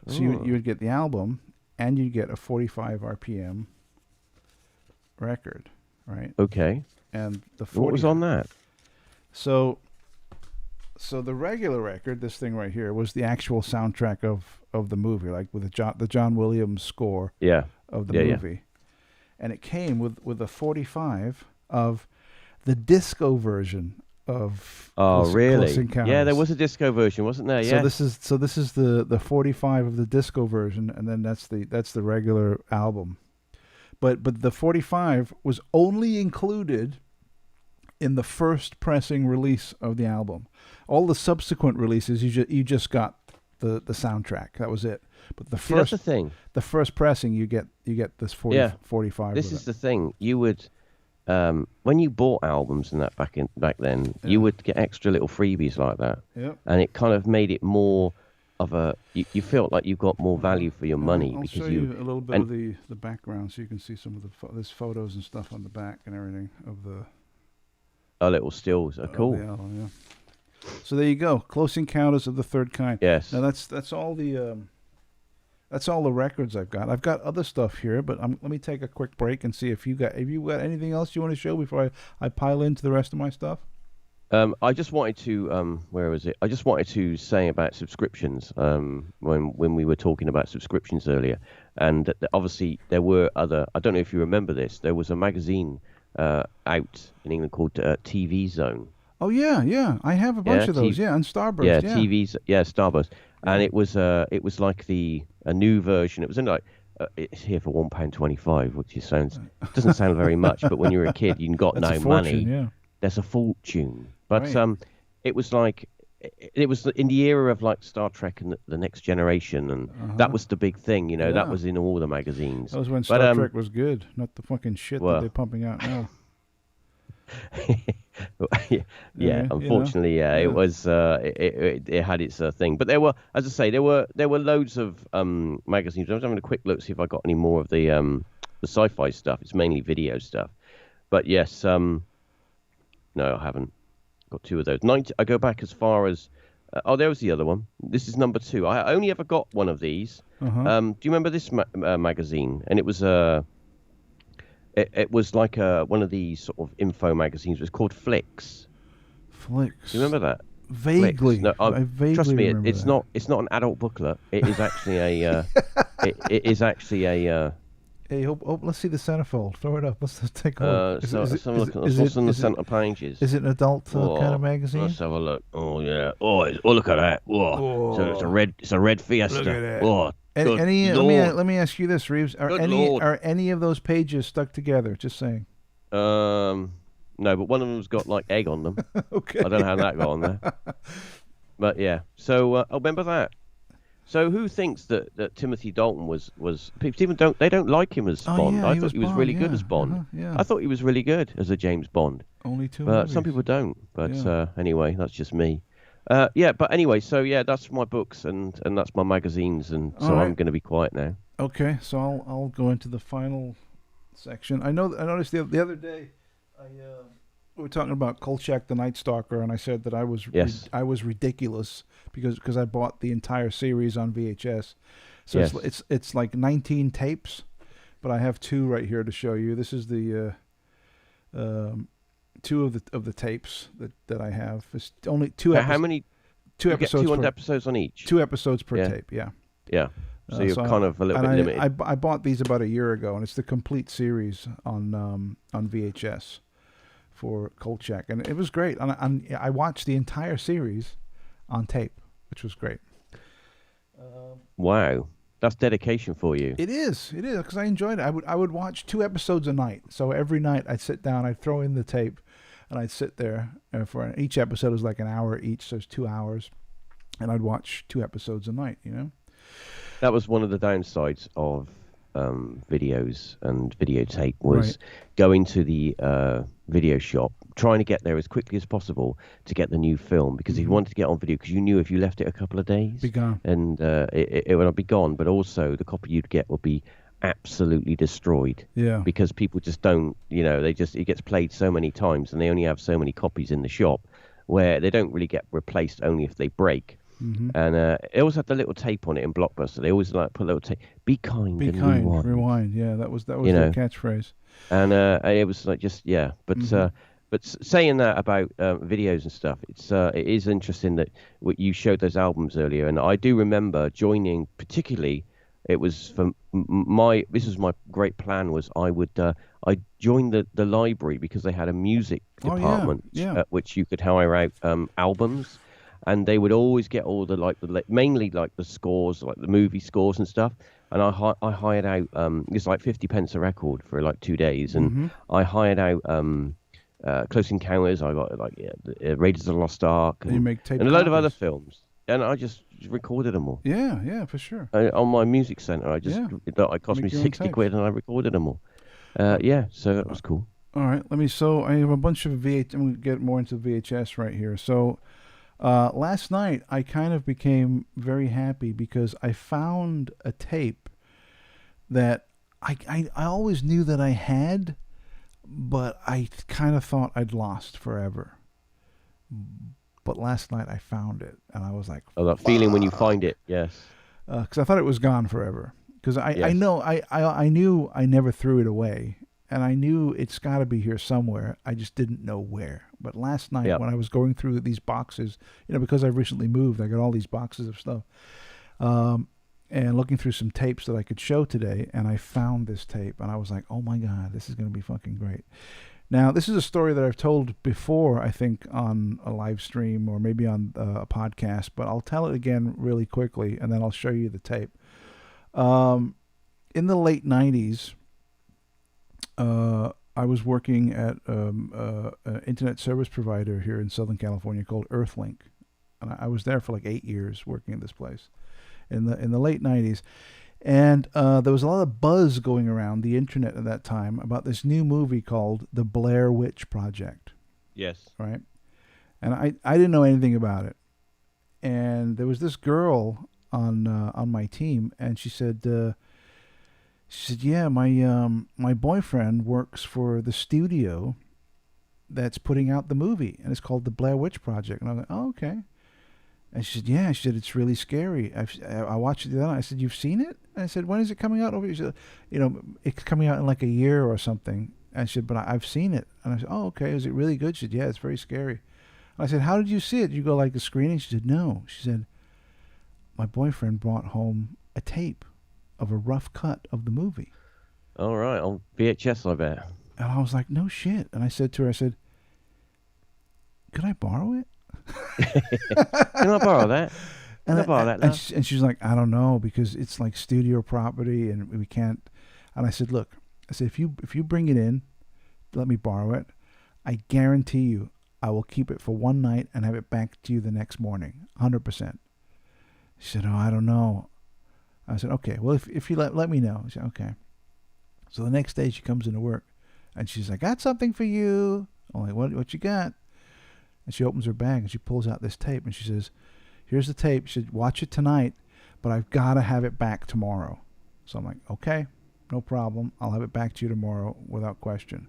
Speaker 2: So you would get the album, and you'd get a 45 RPM record, right?
Speaker 4: Okay.
Speaker 2: And the 40,
Speaker 4: What was on that?
Speaker 2: So the regular record, this thing right here, was the actual soundtrack of the movie, like with the John Williams score of the movie. And it came with a 45 of the disco version of Close Encounters.
Speaker 4: Yeah, there was a disco version, wasn't there? Yeah.
Speaker 2: So this is the 45 of the disco version, and then that's the regular album. But the 45 was only included in the first pressing release of the album. All the subsequent releases, you just got the soundtrack. That was it. But the first,
Speaker 4: that's the thing.
Speaker 2: The first pressing, you get this 45.
Speaker 4: This is the thing. You would, when you bought albums and that back then, you would get extra little freebies like that.
Speaker 2: Yep.
Speaker 4: And it kind of made it more of a. You felt like you got more value for your money
Speaker 2: I'll
Speaker 4: because
Speaker 2: show you a little bit of the background, so you can see some of there's photos and stuff on the back and everything of the.
Speaker 4: Little stills are cool.
Speaker 2: The album, yeah. So there you go, Close Encounters of the Third Kind.
Speaker 4: Yes.
Speaker 2: Now that's all the records I've got. I've got other stuff here, but let me take a quick break and see if you got anything else you want to show before I pile into the rest of my stuff.
Speaker 4: I just wanted to where was it? I just wanted to say about subscriptions. When we were talking about subscriptions earlier, and obviously there were other. I don't know if you remember this. There was a magazine out in England called TV Zone.
Speaker 2: Oh yeah, I have a bunch of those. On Starburst.
Speaker 4: Yeah, TV's. Yeah, Starburst, and it was like a new version. It was in like it's here for £1.25, which doesn't sound very much, but when you're a kid, you got no money.
Speaker 2: Yeah.
Speaker 4: There's a fortune, but
Speaker 2: right.
Speaker 4: It was like it was in the era of like Star Trek and the Next Generation, and that was the big thing. You know, that was in all the magazines.
Speaker 2: That was when Star Trek was good, not the fucking shit that they're pumping out now.
Speaker 4: Unfortunately, it was it had its thing, but there were, as I say, there were loads of magazines. I was having a quick look, see if I got any more of the sci-fi stuff. It's mainly video stuff, but yes, no, I haven't got two of those. I go back as far as there was the other one. This is number 2. I only ever got one of these. Do you remember this magazine? And it was It was like one of these sort of info magazines. It was called Flicks.
Speaker 2: Flicks.
Speaker 4: Do you remember that?
Speaker 2: Vaguely.
Speaker 4: No,
Speaker 2: I vaguely
Speaker 4: trust me,
Speaker 2: remember
Speaker 4: it's
Speaker 2: that.
Speaker 4: not. It's not an adult booklet. It is actually a. It is actually a.
Speaker 2: Hey, let's see the centerfold. Throw it up. Let's take a look.
Speaker 4: Let's have a look. What's on the center pages?
Speaker 2: Is it an adult kind of magazine?
Speaker 4: Let's have a look. Oh yeah. Oh, look at that. Whoa. So it's a red. It's a red Fiesta.
Speaker 2: Look at that.
Speaker 4: Oh.
Speaker 2: Let me ask you this, Reeves. Are
Speaker 4: Lord.
Speaker 2: any of those pages stuck together? Just saying.
Speaker 4: No, but one of them's got like egg on them.
Speaker 2: Okay.
Speaker 4: I don't know how that got on there. But yeah. So remember that. So who thinks that Timothy Dalton was people don't like him as Bond?
Speaker 2: Yeah,
Speaker 4: I thought he was really good as Bond.
Speaker 2: Yeah.
Speaker 4: I thought he was really good as a James Bond.
Speaker 2: Only 2
Speaker 4: But
Speaker 2: movies.
Speaker 4: some people don't. But anyway, that's just me. But anyway, so yeah, that's my books and that's my magazines, and so
Speaker 2: right.
Speaker 4: I'm going to be quiet now.
Speaker 2: Okay, so I'll go into the final section. I noticed the other day, we were talking about Kolchak the Night Stalker, and I said that I was ridiculous because I bought the entire series on VHS. So it's like 19 tapes, but I have 2 right here to show you. This is the 2 of the tapes that I have. It's only 2 episodes.
Speaker 4: How many?
Speaker 2: 2 episodes.
Speaker 4: 200 episods on each.
Speaker 2: 2 episodes per tape. Yeah.
Speaker 4: Yeah. So you're kind of a little bit limited.
Speaker 2: I bought these about a year ago, and it's the complete series on VHS for Kolchak, and it was great. And I watched the entire series on tape, which was great.
Speaker 4: Wow, that's dedication for you.
Speaker 2: It is because I enjoyed it. I would watch 2 episodes a night. So every night I'd sit down, I'd throw in the tape, and I'd sit there for each episode was like an hour each, so it's 2 hours, and I'd watch 2 episodes a night. You know.
Speaker 4: That was one of the downsides of videos and videotape was going to the video shop, trying to get there as quickly as possible to get the new film, because if you wanted to get on video, because you knew if you left it a couple of days,
Speaker 2: be gone,
Speaker 4: and it would be gone. But also the copy you'd get would be absolutely destroyed.
Speaker 2: Yeah.
Speaker 4: Because people just don't, it gets played so many times and they only have so many copies in the shop where they don't really get replaced only if they break.
Speaker 2: Mm-hmm.
Speaker 4: And they always have the little tape on it in Blockbuster. They always like put a little tape. Be kind
Speaker 2: Be
Speaker 4: and
Speaker 2: kind,
Speaker 4: rewind.
Speaker 2: rewind. Yeah, that was their
Speaker 4: You know.
Speaker 2: catchphrase.
Speaker 4: And it was like just but saying that about videos and stuff, it is interesting that you showed those albums earlier, and I do remember joining. Particularly, it was for this was my great plan was I joined the library because they had a music department at which you could hire out albums. And they would always get all mainly like the scores, like the movie scores and stuff. And I hired out it's like 50 pence a record for like 2 days, and I hired out Close Encounters. I got Raiders of the Lost Ark, and
Speaker 2: you make tape
Speaker 4: and a load
Speaker 2: copies.
Speaker 4: of other films, and I just recorded them all.
Speaker 2: Yeah, for sure.
Speaker 4: On my music center, it cost me 60 quid, and I recorded them all. So that was cool.
Speaker 2: All right, so I have a bunch of VHS. I'm gonna get more into VHS right here. So. Last night, I kind of became very happy because I found a tape that I always knew that I had, but I kind of thought I'd lost forever. But last night I found it, and I was like,
Speaker 4: "Oh, that feeling when you find it, yes."
Speaker 2: Because I thought it was gone forever. Because I knew I never threw it away, and I knew it's got to be here somewhere. I just didn't know where. But last night when I was going through these boxes, because I've recently moved, I got all these boxes of stuff, and looking through some tapes that I could show today, and I found this tape, and I was like, oh my God, this is going to be fucking great. Now, this is a story that I've told before, I think, on a live stream or maybe on a podcast, but I'll tell it again really quickly, and then I'll show you the tape. In the late 90s, I was working at an internet service provider here in Southern California called Earthlink, and I was there for like 8 years working at this place in the late 90s. And there was a lot of buzz going around the internet at that time about this new movie called The Blair Witch Project.
Speaker 4: Yes.
Speaker 2: Right? And I didn't know anything about it. And there was this girl on my team, and she said, yeah, my boyfriend works for the studio that's putting out the movie, and it's called The Blair Witch Project. And I was like, oh, okay. And she said, yeah. She said, it's really scary. I watched it the other night. I said, you've seen it? And I said, when is it coming out over here? She said, it's coming out in like a year or something. And she said, but I've seen it. And I said, oh, okay. Is it really good? She said, yeah, it's very scary. And I said, how did you see it? Did you go like the screening? She said, no. She said, my boyfriend brought home a tape of a rough cut of the movie.
Speaker 4: All right, on VHS, I bet.
Speaker 2: And I was like, no shit. And I said to her, could I borrow it?
Speaker 4: Can I borrow that? Can I borrow that now?
Speaker 2: And she's like, I don't know, because it's like studio property and we can't. And I said, look, if you bring it in, let me borrow it. I guarantee you I will keep it for one night and have it back to you the next morning, 100%. She said, oh, I don't know. I said, okay, well, if you let me know. She said, okay. So the next day she comes into work, and she's like, got something for you. I'm like, what you got? And she opens her bag, and she pulls out this tape, and she says, here's the tape. She said, watch it tonight, but I've got to have it back tomorrow. So I'm like, okay, no problem. I'll have it back to you tomorrow without question.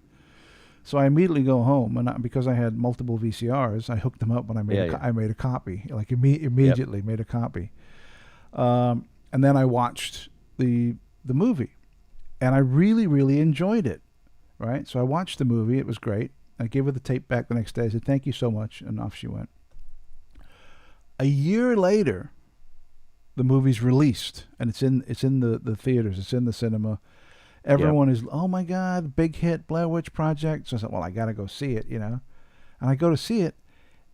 Speaker 2: So I immediately go home, and because I had multiple VCRs, I hooked them up, and I made a copy, like immediately made a copy. And then I watched the movie, and I really, really enjoyed it, right? So I watched the movie. It was great. I gave her the tape back the next day. I said, thank you so much, and off she went. A year later, the movie's released, and it's in the theaters. It's in the cinema. Everyone is, oh, my God, big hit, Blair Witch Project. So I said, well, I got to go see it, And I go to see it,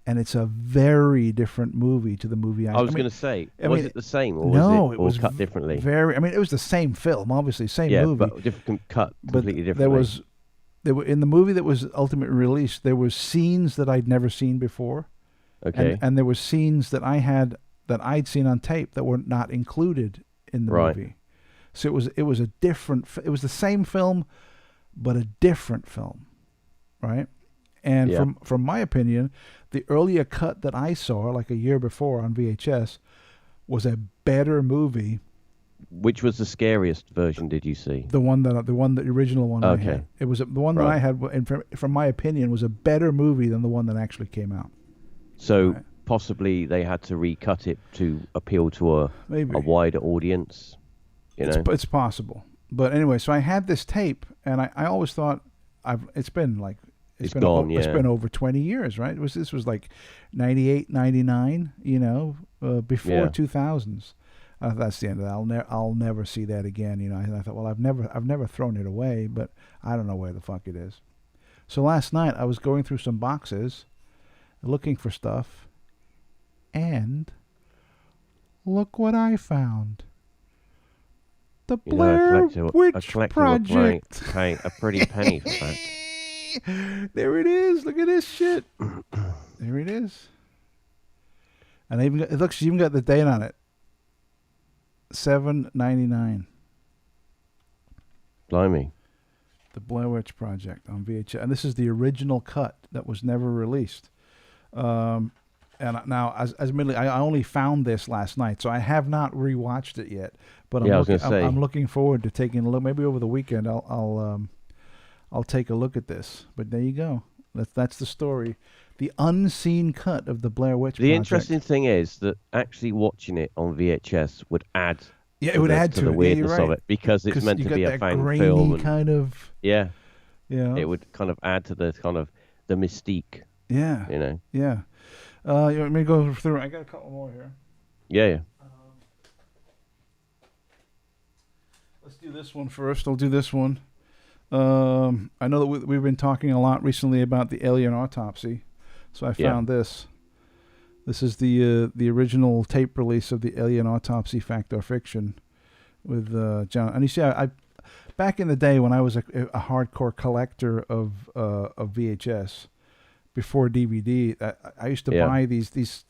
Speaker 2: and it's a very different movie to the movie I
Speaker 4: was going to say, was it the same, or was it cut differently?
Speaker 2: It was the same film, obviously, same movie.
Speaker 4: But different cut, completely different.
Speaker 2: There were in the movie that was ultimately released, there was scenes that I'd never seen before.
Speaker 4: Okay.
Speaker 2: And there were scenes that I'd seen on tape that were not included in the movie. So it was the same film, but a different film, right? And from my opinion, the earlier cut that I saw, like a year before on VHS, was a better movie
Speaker 4: Which was the scariest version? Did you see?
Speaker 2: The original one I
Speaker 4: Okay.
Speaker 2: had. It was the one that
Speaker 4: Right.
Speaker 2: I had, and from my opinion, was a better movie than the one that actually came out.
Speaker 4: So
Speaker 2: Right.
Speaker 4: possibly they had to recut it to appeal to
Speaker 2: Maybe
Speaker 4: a wider audience. You know.
Speaker 2: it's possible. But anyway, so I had this tape, and I always thought it's been like
Speaker 4: It's
Speaker 2: been
Speaker 4: gone,
Speaker 2: it's
Speaker 4: yeah.
Speaker 2: been over 20 years, right? This was like 98, 99, before
Speaker 4: Yeah.
Speaker 2: 2000s. That's the end of that. I'll never see that again. And I thought, well, I've never thrown it away, but I don't know where the fuck it is. So last night I was going through some boxes, looking for stuff, and look what I found. The
Speaker 4: You know, a
Speaker 2: Blair
Speaker 4: collector
Speaker 2: Witch
Speaker 4: will
Speaker 2: Project.
Speaker 4: pay a pretty penny for that.
Speaker 2: There it is. Look at this shit. There it is. And I you even got the date on it. 7/99.
Speaker 4: Blimey.
Speaker 2: The Blair Witch Project on VHS, and this is the original cut that was never released. And now, as admittedly, I only found this last night, so I have not rewatched it yet. But
Speaker 4: Yeah, I was gonna say.
Speaker 2: I'm looking forward to taking a look. Maybe over the weekend, I'll take a look at this. But there you go. That's the story, the unseen cut of the Blair Witch Project.
Speaker 4: The interesting thing is that actually watching it on VHS would add.
Speaker 2: Yeah, it would add to
Speaker 4: the
Speaker 2: it.
Speaker 4: weirdness
Speaker 2: Yeah, you're
Speaker 4: of
Speaker 2: right.
Speaker 4: it because it's meant
Speaker 2: you
Speaker 4: to
Speaker 2: got
Speaker 4: be a
Speaker 2: that
Speaker 4: fan
Speaker 2: grainy
Speaker 4: film. And,
Speaker 2: kind of.
Speaker 4: yeah,
Speaker 2: Yeah.
Speaker 4: it would kind of add to the kind of the mystique.
Speaker 2: Yeah.
Speaker 4: You know.
Speaker 2: Yeah. You want me to go through? I got a couple more here.
Speaker 4: Yeah, yeah.
Speaker 2: Let's do this one first. I'll do this one. I know that we've been talking a lot recently about the alien autopsy, so I found this. This is the original tape release of the Alien Autopsy Fact or Fiction with John. And you see, I back in the day when I was a hardcore collector of VHS before DVD, I used to buy these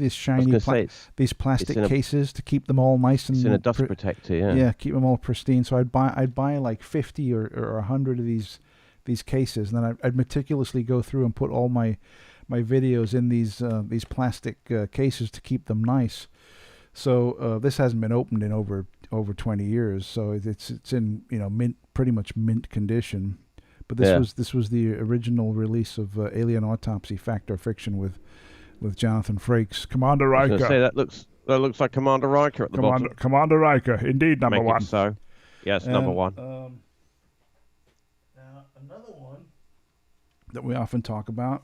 Speaker 2: shiny these plastic cases to keep them all nice and
Speaker 4: it's in a dust protector. Yeah.
Speaker 2: Yeah, keep them all pristine. So I'd buy like 50 or 100 of these cases, and then I'd meticulously go through and put all my videos in these plastic cases to keep them nice. So this hasn't been opened in over 20 years, so it's in pretty much mint condition. But this was the original release of Alien Autopsy Fact or Fiction with Jonathan Frakes, Commander Riker.
Speaker 4: I was gonna say that looks like Commander Riker at the bottom.
Speaker 2: Commander Riker, indeed, number one.
Speaker 4: So, yes, number one.
Speaker 2: Now another one that we often talk about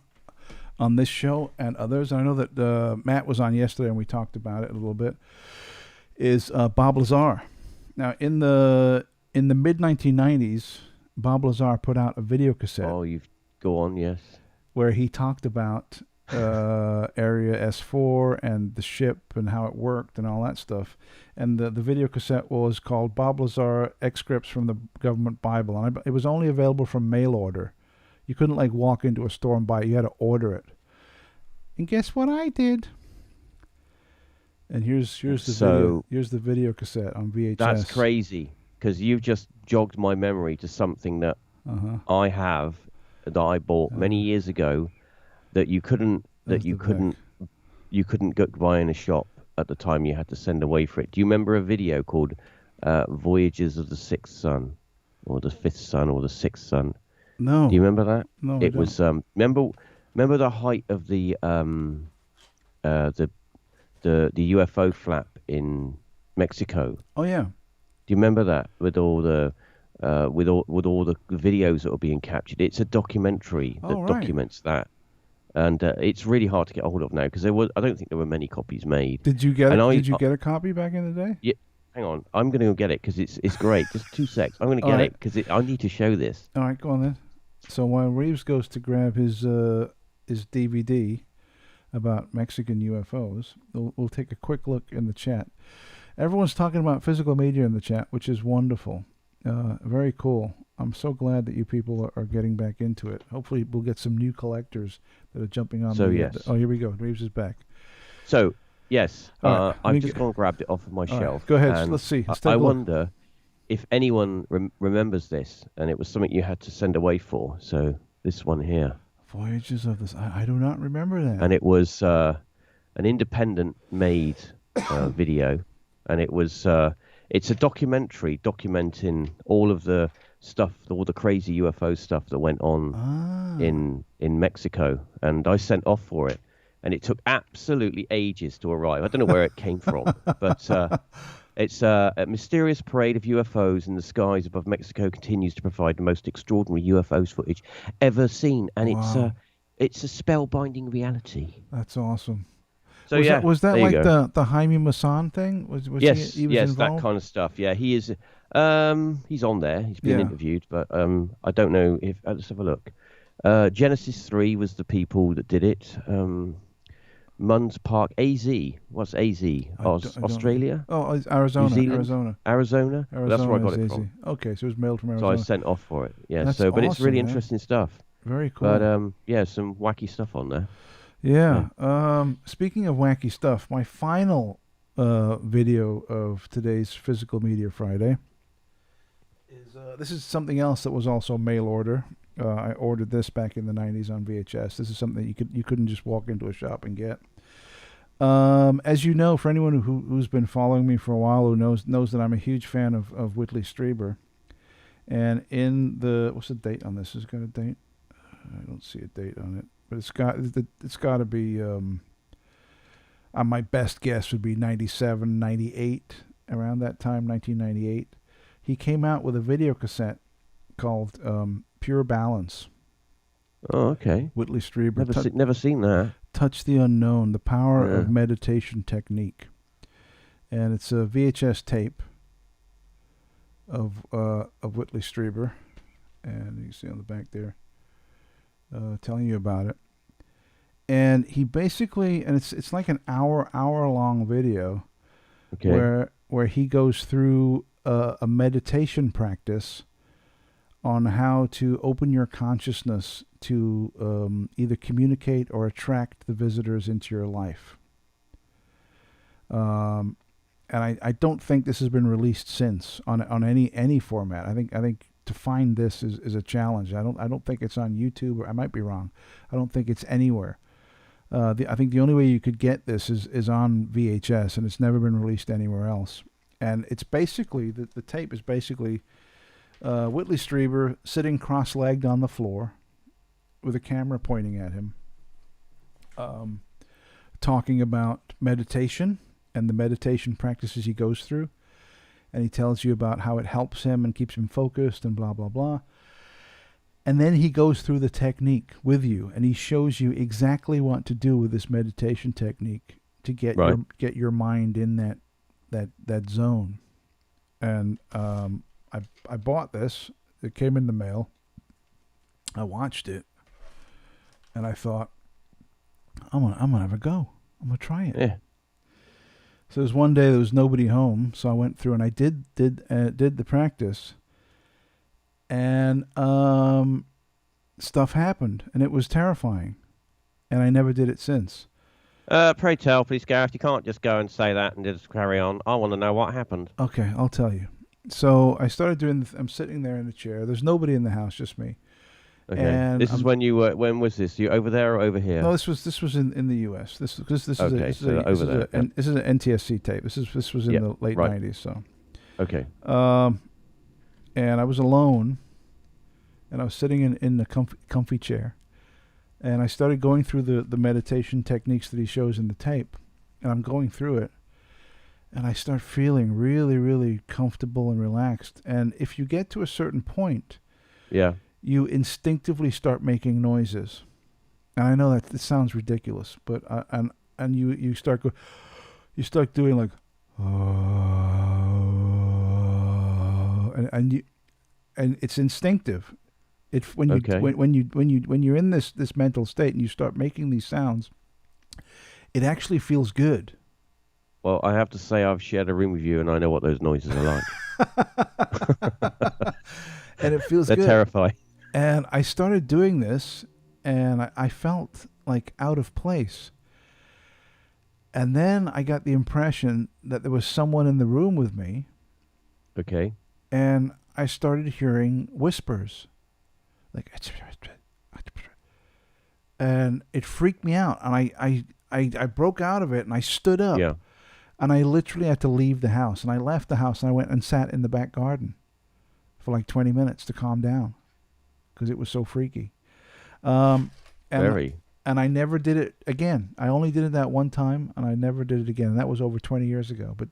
Speaker 2: on this show and others, and I know that Matt was on yesterday and we talked about it a little bit, is Bob Lazar. Now, in the mid 1990s, Bob Lazar put out a video cassette.
Speaker 4: Oh, you go on, yes.
Speaker 2: Where he talked about Area S4 and the ship and how it worked and all that stuff. And the video cassette was called Bob Lazar Excerpts from the Government Bible. And it was only available from mail order. You couldn't walk into a store and buy it. You had to order it. And guess what I did? And here's the video cassette on VHS.
Speaker 4: That's crazy, because you've just jogged my memory to something that I have that I bought many years ago that you couldn't go buy in a shop at the time. You had to send away for it. Do you remember a video called Voyages of the Sixth Sun, or the Fifth Sun, or the Sixth Sun?
Speaker 2: No.
Speaker 4: Do you remember that?
Speaker 2: No,
Speaker 4: it was remember the height of the UFO flap in Mexico?
Speaker 2: Oh yeah.
Speaker 4: Do you remember that with all the videos that were being captured? It's a documentary that documents that, and it's really hard to get a hold of now because I don't think there were many copies made.
Speaker 2: Did you get Did you get a copy back in the day?
Speaker 4: Yeah. Hang on, I'm going to go get it because it's great. Just 2 secs. I'm going to get it because I need to show this.
Speaker 2: All right, go on then. So while Reeves goes to grab his DVD about Mexican UFOs, we'll take a quick look in the chat. Everyone's talking about physical media in the chat, which is wonderful. Very cool. I'm so glad that you people are getting back into it. Hopefully we'll get some new collectors that are jumping on.
Speaker 4: Yes.
Speaker 2: Oh, here we go. Reeves is back.
Speaker 4: So, yes,
Speaker 2: right,
Speaker 4: I've just gone and grabbed it off of my shelf.
Speaker 2: Right, go ahead. Let's see.
Speaker 4: I wonder if anyone remembers this, and it was something you had to send away for. So this one here.
Speaker 2: Voyages of this. I do not remember that.
Speaker 4: And it was an independent made video, and it was It's a documentary documenting all of the stuff, all the crazy UFO stuff that went on in Mexico, and I sent off for it, and it took absolutely ages to arrive. I don't know where it came from, but it's a mysterious parade of UFOs in the skies above Mexico continues to provide the most extraordinary UFOs footage ever seen, and it's a spellbinding reality.
Speaker 2: That's awesome.
Speaker 4: So
Speaker 2: was that
Speaker 4: there you
Speaker 2: like
Speaker 4: go.
Speaker 2: the Jaime Maussan thing? Was
Speaker 4: Yes,
Speaker 2: he was
Speaker 4: yes,
Speaker 2: involved?
Speaker 4: that kind of stuff. Yeah, he is. He's on there. He's been
Speaker 2: Yeah.
Speaker 4: interviewed, but I don't know if. Let's have a look. Genesis 3 was the people that did it. Munds Park, AZ. What's AZ? Australia?
Speaker 2: Oh, it's Arizona.
Speaker 4: New Zealand? Arizona? Well, that's where I got it
Speaker 2: is
Speaker 4: from.
Speaker 2: easy. Okay, so it was mailed from
Speaker 4: So
Speaker 2: Arizona.
Speaker 4: I sent off for it. Yeah.
Speaker 2: That's
Speaker 4: But it's really
Speaker 2: awesome, man.
Speaker 4: interesting stuff.
Speaker 2: Very cool.
Speaker 4: But yeah, some wacky stuff on there.
Speaker 2: Yeah. Speaking of wacky stuff, my final video of today's Physical Media Friday is this is something else that was also mail order. I ordered this back in the 90s on VHS. This is something that you couldn't just walk into a shop and get. As you know, for anyone who's been following me for a while, who knows that I'm a huge fan of Whitley Strieber. And in what's the date on this? Has it got a date? I don't see a date on it, but it's got to be. My best guess would be 97, 98, around that time, 1998. He came out with a video cassette called Pure Balance.
Speaker 4: Oh, okay.
Speaker 2: Whitley Strieber.
Speaker 4: Never seen that.
Speaker 2: Touch the Unknown, the Power of Meditation Technique. And it's a VHS tape of Whitley Strieber. And you can see on the back there, telling you about it. And he basically, and it's like an hour long video, where he goes through a meditation practice on how to open your consciousness to either communicate or attract the visitors into your life. And I don't think this has been released since on any format. I think to find this is a challenge. I don't think it's on YouTube, or I might be wrong. I don't think it's anywhere. I think the only way you could get this is on VHS, and it's never been released anywhere else. And it's basically the tape is basically Whitley Strieber sitting cross-legged on the floor with a camera pointing at him, talking about meditation and the meditation practices he goes through. And he tells you about how it helps him and keeps him focused and blah, blah, blah. And then he goes through the technique with you, and he shows you exactly what to do with this meditation technique to get your mind in that zone. And I bought this. It came in the mail. I watched it, and I thought, I'm gonna have a go. I'm gonna try it.
Speaker 4: Yeah.
Speaker 2: So there was one day there was nobody home, so I went through and I did the practice, and stuff happened, and it was terrifying, and I never did it since.
Speaker 4: Pray tell, please, Gareth. You can't just go and say that and just carry on. I want to know what happened.
Speaker 2: Okay, I'll tell you. So I started doing. I'm sitting there in the chair. There's nobody in the house, just me.
Speaker 4: Okay.
Speaker 2: And
Speaker 4: this is when you were. When was this? You over there or over here?
Speaker 2: No, this was in the U.S. This is this
Speaker 4: Okay,
Speaker 2: is
Speaker 4: over there.
Speaker 2: this is an NTSC tape. This was in the late 90s. So.
Speaker 4: Okay.
Speaker 2: And I was alone, and I was sitting in the comfy chair, and I started going through the meditation techniques that he shows in the tape, and I'm going through it, and I start feeling really, really comfortable and relaxed. And if you get to a certain point, you instinctively start making noises. And I know that it sounds ridiculous, but and you start doing like and it's instinctive. When you're in this mental state and you start making these sounds, it actually feels good.
Speaker 4: Well, I have to say I've shared a room with you, and I know what those noises are like.
Speaker 2: And it feels
Speaker 4: They're
Speaker 2: good.
Speaker 4: terrifying.
Speaker 2: And I started doing this, and I felt like out of place. And then I got the impression that there was someone in the room with me.
Speaker 4: Okay.
Speaker 2: And I started hearing whispers. Like, and it freaked me out. And I broke out of it, and I stood up.
Speaker 4: Yeah.
Speaker 2: And I literally had to leave the house. And I left the house and I went and sat in the back garden for like 20 minutes to calm down because it was so freaky. And,
Speaker 4: Very.
Speaker 2: And I never did it again. I only did it that one time, and I never did it again. And that was over 20 years ago. But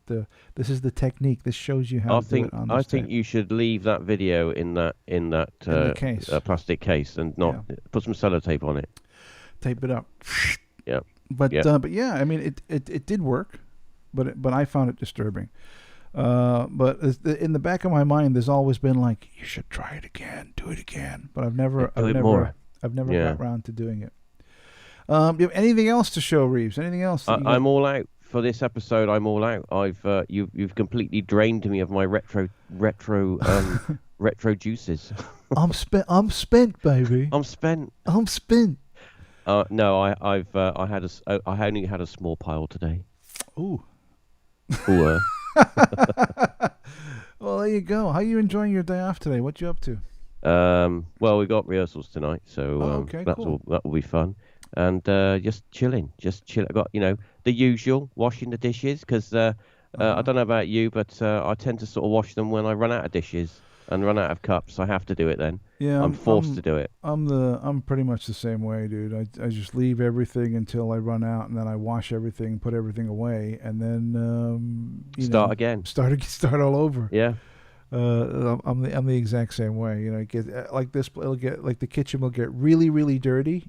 Speaker 2: this is the technique. This shows you how to do it on this
Speaker 4: I think
Speaker 2: tape.
Speaker 4: you should leave that video in that
Speaker 2: the case.
Speaker 4: Plastic case and not put some sellotape on it.
Speaker 2: Tape it up.
Speaker 4: Yeah.
Speaker 2: But yeah, I mean, it did work, but I found it disturbing. But in the back of my mind, there's always been like, you should try it again, do it again. But I've never got around to doing it. Do you have anything else to show, Reeves? Anything else?
Speaker 4: I'm all out for this episode. I'm all out. You've completely drained me of my retro retro juices.
Speaker 2: I'm spent, baby.
Speaker 4: I'm spent. No, I only had a small pile today.
Speaker 2: Ooh.
Speaker 4: Ooh.
Speaker 2: Well, there you go. How are you enjoying your day off today? What you up to?
Speaker 4: Well, we got rehearsals tonight, so
Speaker 2: okay, cool.
Speaker 4: that will be fun. And just chilling. I got the usual, washing the dishes because I don't know about you, but I tend to sort of wash them when I run out of dishes and run out of cups. I have to do it then.
Speaker 2: Yeah,
Speaker 4: I'm forced to do it.
Speaker 2: I'm pretty much the same way, dude. I just leave everything until I run out, and then I wash everything, put everything away, and then
Speaker 4: start again.
Speaker 2: Start all over.
Speaker 4: Yeah.
Speaker 2: I'm the exact same way. It gets like this. It'll get like the kitchen will get really, really dirty.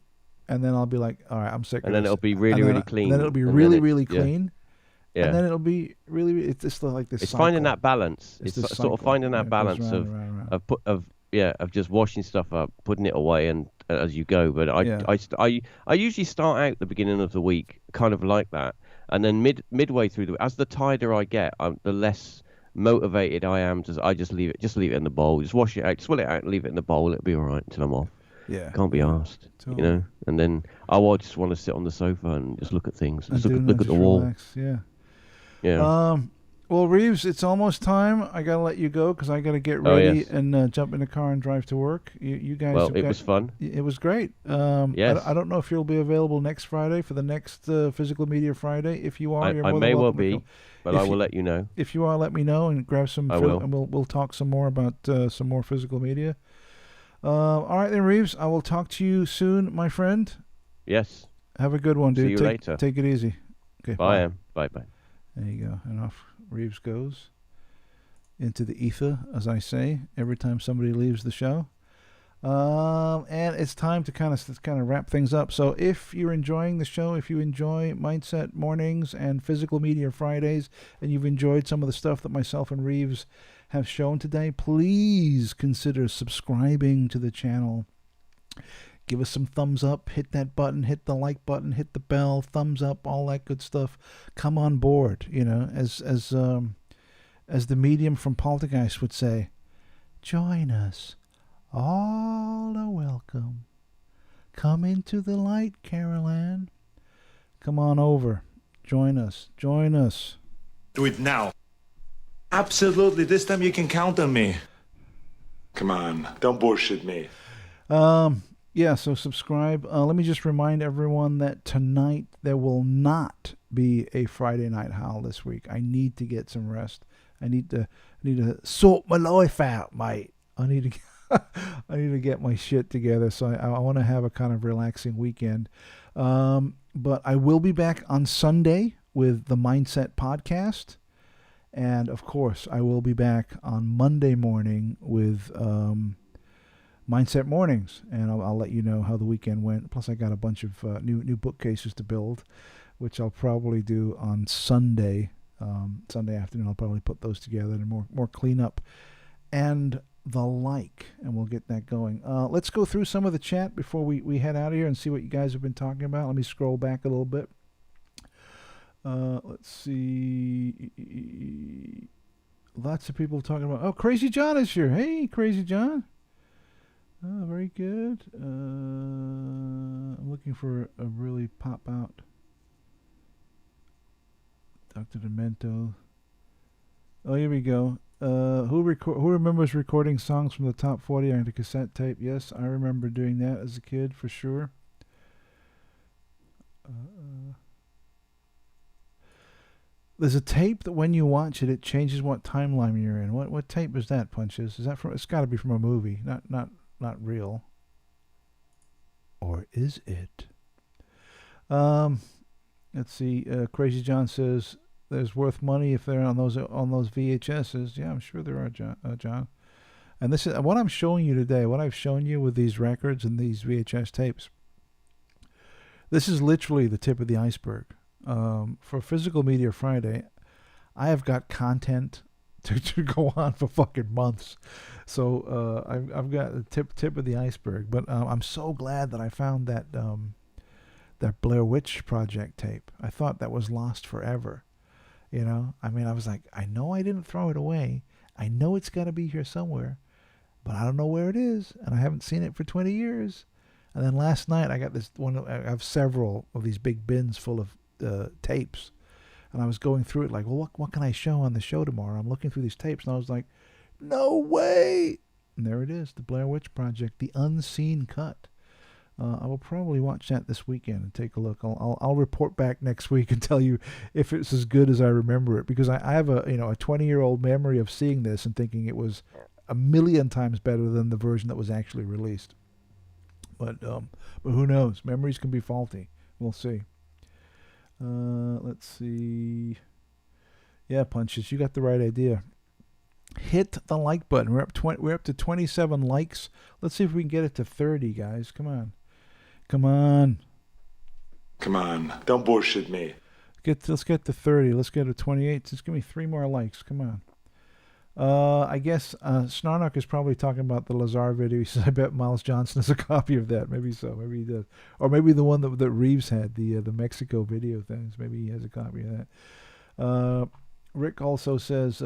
Speaker 2: And then I'll be like, all right, I'm sick of this.
Speaker 4: And then it'll be really, really clean.
Speaker 2: And then it'll be really clean.
Speaker 4: Yeah.
Speaker 2: And then it'll be really, it's just like this.
Speaker 4: It's
Speaker 2: cycle.
Speaker 4: finding that balance. It's sort of finding that balance
Speaker 2: round.
Speaker 4: of just washing stuff up, putting it away, and as you go. But I usually start out the beginning of the week kind of like that, and then midway through as the tidier I get, the less motivated I am. I just leave it in the bowl. Just wash it out, swill it out, and leave it in the bowl. It'll be all right until I'm off.
Speaker 2: Yeah,
Speaker 4: can't be asked,
Speaker 2: totally.
Speaker 4: And then I just want to sit on the sofa and just look at things, look at the wall.
Speaker 2: Relax.
Speaker 4: Yeah.
Speaker 2: Well, Reeves, it's almost time. I gotta let you go because I gotta get ready and jump in the car and drive to work. You guys.
Speaker 4: Well, it was fun.
Speaker 2: It was great.
Speaker 4: Yes.
Speaker 2: I don't know if you'll be available next Friday for the next Physical Media Friday. If you are, you're
Speaker 4: I
Speaker 2: more
Speaker 4: may
Speaker 2: than
Speaker 4: well
Speaker 2: welcome
Speaker 4: be, but I will let you know.
Speaker 2: If you are, let me know and grab some.
Speaker 4: I will.
Speaker 2: And we'll talk some more about some more Physical Media. All right then, Reeves. I will talk to you soon, my friend.
Speaker 4: Yes.
Speaker 2: Have a good one, dude.
Speaker 4: See you later.
Speaker 2: Take it easy. Okay.
Speaker 4: Bye. Bye.
Speaker 2: There you go. And off Reeves goes into the ether, as I say, every time somebody leaves the show. And it's time to kind of wrap things up. So if you're enjoying the show, if you enjoy Mindset Mornings and Physical Media Fridays, and you've enjoyed some of the stuff that myself and Reeves have shown today, please consider subscribing to the channel. Give us some thumbs up, hit that button, hit the like button, hit the bell, thumbs up, all that good stuff. Come on board, as the medium from Poltergeist would say, join us. All are welcome. Come into the light, Carol Ann. Come on over. Join us.
Speaker 1: Do it now. Absolutely. This time you can count on me. Come on. Don't bullshit me.
Speaker 2: Yeah, so subscribe. Let me just remind everyone that tonight there will not be a Friday Night Howl this week. I need to get some rest. I need to sort my life out, mate. I need to get my shit together. So I want to have a kind of relaxing weekend. But I will be back on Sunday with the Mindset Podcast. And, of course, I will be back on Monday morning with Mindset Mornings. And I'll let you know how the weekend went. Plus, I got a bunch of new bookcases to build, which I'll probably do on Sunday. Sunday afternoon, I'll probably put those together and more cleanup and the like. And we'll get that going. Let's go through some of the chat before we head out of here and see what you guys have been talking about. Let me scroll back a little bit. Let's see. Lots of people talking about. Oh, Crazy John is here. Hey, Crazy John. Oh, very good. I'm looking for a really pop out. Dr. Demento. Oh, here we go. Who remembers recording songs from the top 40 on a cassette tape? Yes, I remember doing that as a kid for sure. There's a tape that when you watch it, it changes what timeline you're in. What tape is that, Punches? Is that from? It's got to be from a movie, not real. Or is it? Let's see. Crazy John says there's worth money if they're on those VHSs. Yeah, I'm sure there are, John. And this is what I'm showing you today. What I've shown you with these records and these VHS tapes. This is literally the tip of the iceberg. For Physical Media Friday, I have got content to go on for fucking months. So I've got the tip of the iceberg. But I'm so glad that I found that that Blair Witch Project tape. I thought that was lost forever. You know, I mean, I was like, I know I didn't throw it away. I know it's got to be here somewhere, but I don't know where it is, and I haven't seen it for 20 years. And then last night I got this one. I have several of these big bins full of tapes, and I was going through it like, well, what can I show on the show tomorrow? I'm looking through these tapes, and I was like, no way! And there it is, the Blair Witch Project, the unseen cut. I will probably watch that this weekend and take a look. I'll report back next week and tell you if it's as good as I remember it, because I have a 20-year-old memory of seeing this and thinking it was a million times better than the version that was actually released. But who knows? Memories can be faulty. We'll see. Let's see. Yeah, Punches, you got the right idea. Hit the like button. We're up to 27 likes. Let's see if we can get it to 30, guys. Come on. Come on.
Speaker 1: Come on. Don't bullshit me.
Speaker 2: Let's get to 30. Let's get to 28. Just give me 3 more likes. Come on. I guess Snarnock is probably talking about the Lazar video. He says, I bet Miles Johnson has a copy of that. Maybe so. Maybe he does. Or maybe the one that Reeves had, the Mexico video things. Maybe he has a copy of that. Rick also says,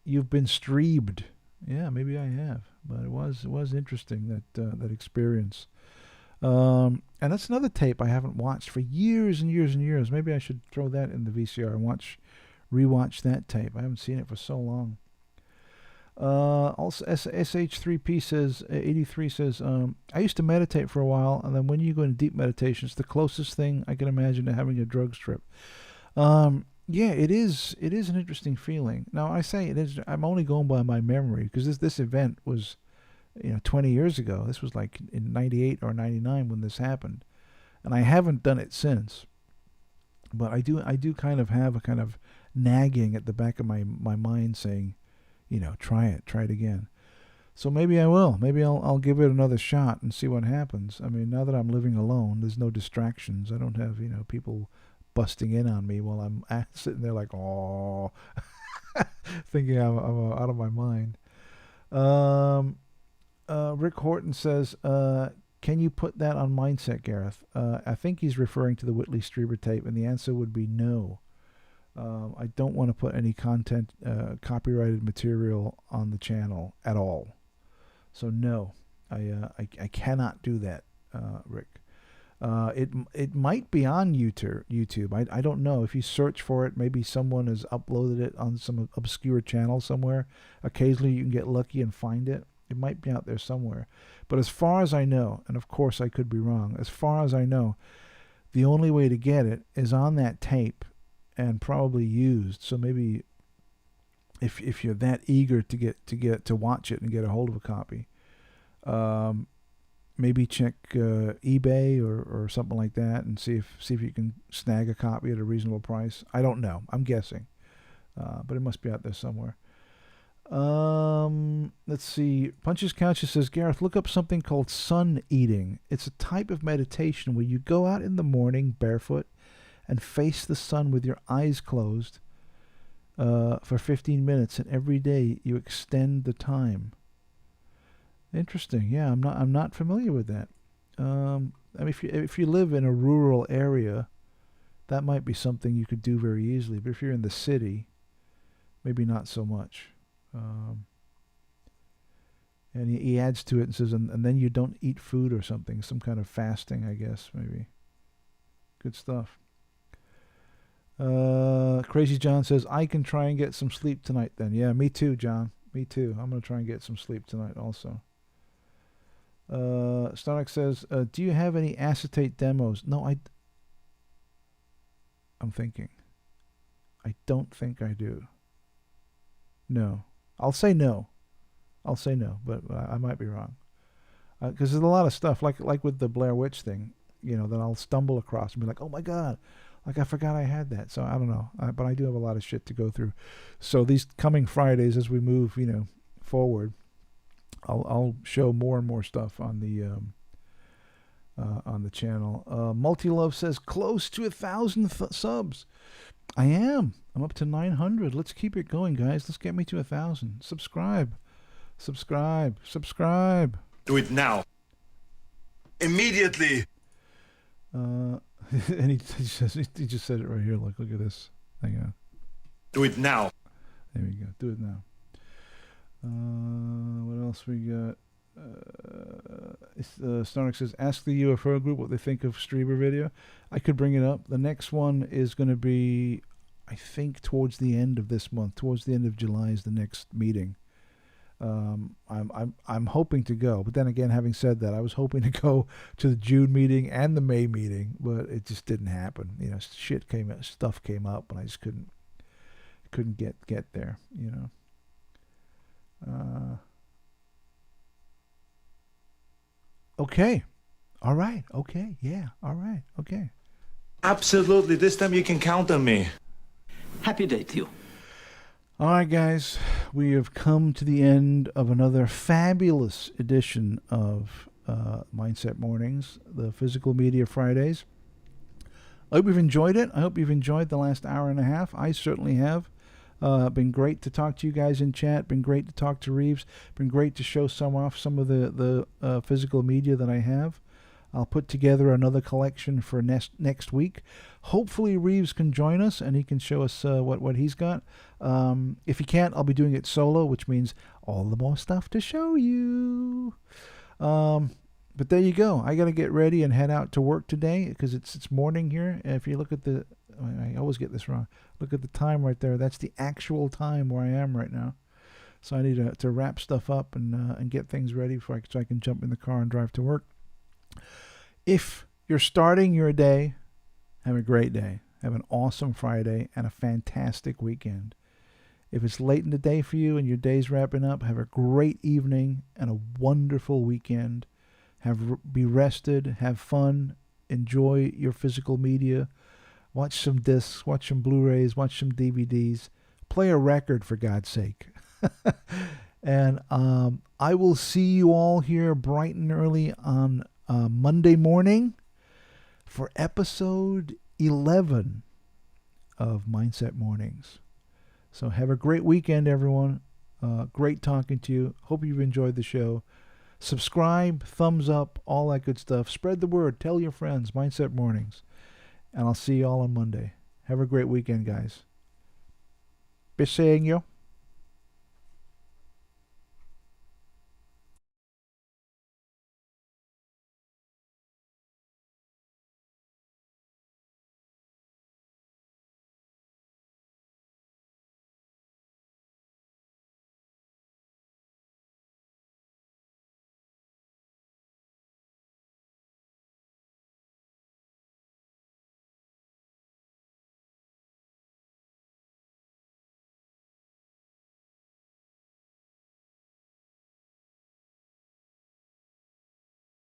Speaker 2: you've been streamed. Yeah, maybe I have. But it was interesting, that experience. And that's another tape I haven't watched for years and years and years. Maybe I should throw that in the VCR and rewatch that tape. I haven't seen it for so long. Also, SH3P says, 83 says, I used to meditate for a while, and then when you go into deep meditation, it's the closest thing I can imagine to having a drug trip. Yeah, it is an interesting feeling. Now, I say it is. I'm only going by my memory, because this event was 20 years ago. This was like in 98 or 99 when this happened. And I haven't done it since. But I do kind of have a kind of nagging at the back of my mind saying, try it again. So maybe I will. Maybe I'll give it another shot and see what happens. I mean, now that I'm living alone, there's no distractions. I don't have, people busting in on me while I'm sitting there like, oh, thinking I'm out of my mind. Rick Horton says, can you put that on Mindset, Gareth? I think he's referring to the Whitley Strieber tape, and the answer would be no. I don't want to put any content, copyrighted material on the channel at all. So no, I cannot do that, Rick. It might be on YouTube. I don't know. If you search for it, maybe someone has uploaded it on some obscure channel somewhere. Occasionally you can get lucky and find it. It might be out there somewhere. But as far as I know, and of course I could be wrong, as far as I know, the only way to get it is on that tape and probably used. So maybe if you're that eager to watch it and get a hold of a copy, maybe check eBay or something like that and see if you can snag a copy at a reasonable price. I don't know. I'm guessing, but it must be out there somewhere. Let's see. Punches Couches says, Gareth, look up something called sun eating. It's a type of meditation where you go out in the morning barefoot and face the sun with your eyes closed for 15 minutes, and every day you extend the time. Interesting. Yeah, I'm not familiar with that. I mean, if you live in a rural area, that might be something you could do very easily. But if you're in the city, maybe not so much. And he adds to it and says, and then you don't eat food or something, some kind of fasting, I guess, maybe. Good stuff. Crazy John says, I can try and get some sleep tonight then. Yeah, me too, John. Me too. I'm going to try and get some sleep tonight also. Starnock says, do you have any acetate demos? No, I'm thinking. I don't think I do. No. I'll say no. But I might be wrong. Because there's a lot of stuff, like with the Blair Witch thing, that I'll stumble across and be like, oh my God, like I forgot I had that. So I don't know. But I do have a lot of shit to go through. So these coming Fridays, as we move, forward, I'll show more and more stuff on the channel. Multi-Love says close to 1,000 subs. I am. I'm up to 900. Let's keep it going, guys. Let's get me to 1,000. Subscribe.
Speaker 1: Do it now. Immediately.
Speaker 2: And he just said it right here. Look at this. Hang on.
Speaker 1: Do it now.
Speaker 2: There we go. Do it now. What else we got? Stark says, ask the UFO group what they think of Strieber video. I could bring it up. The next one is going to be, I think, towards the end of this month. Towards the end of July is the next meeting. I'm hoping to go, but then again, having said that, I was hoping to go to the June meeting and the May meeting, but it just didn't happen. Stuff came up, and I just couldn't get there. Okay, all right, okay, yeah, all right, okay.
Speaker 1: Absolutely. This time you can count on me.
Speaker 5: Happy day to you.
Speaker 2: All right, guys, we have come to the end of another fabulous edition of Mindset Mornings, the Physical Media Fridays. I hope you've enjoyed it. I hope you've enjoyed the last hour and a half. I certainly have. Been great to talk to you guys in chat. Been great to talk to Reeves. Been great to show some of the physical media that I have. I'll put together another collection for next week. Hopefully Reeves can join us and he can show us what he's got. If he can't, I'll be doing it solo, which means all the more stuff to show you. But there you go. I got to get ready and head out to work today because it's morning here. If you look at I always get this wrong. Look at the time right there. That's the actual time where I am right now. So I need to wrap stuff up and get things ready so I can jump in the car and drive to work. If you're starting your day, have a great day. Have an awesome Friday and a fantastic weekend. If it's late in the day for you and your day's wrapping up, have a great evening and a wonderful weekend. Be rested, have fun, enjoy your physical media. Watch some discs, watch some Blu-rays, watch some DVDs. Play a record, for God's sake. And I will see you all here bright and early on Monday morning for episode 11 of Mindset Mornings. So have a great weekend, everyone. Great talking to you. Hope you've enjoyed the show. Subscribe, thumbs up, all that good stuff. Spread the word. Tell your friends. Mindset Mornings. And I'll see you all on Monday. Have a great weekend, guys. Be seeing you.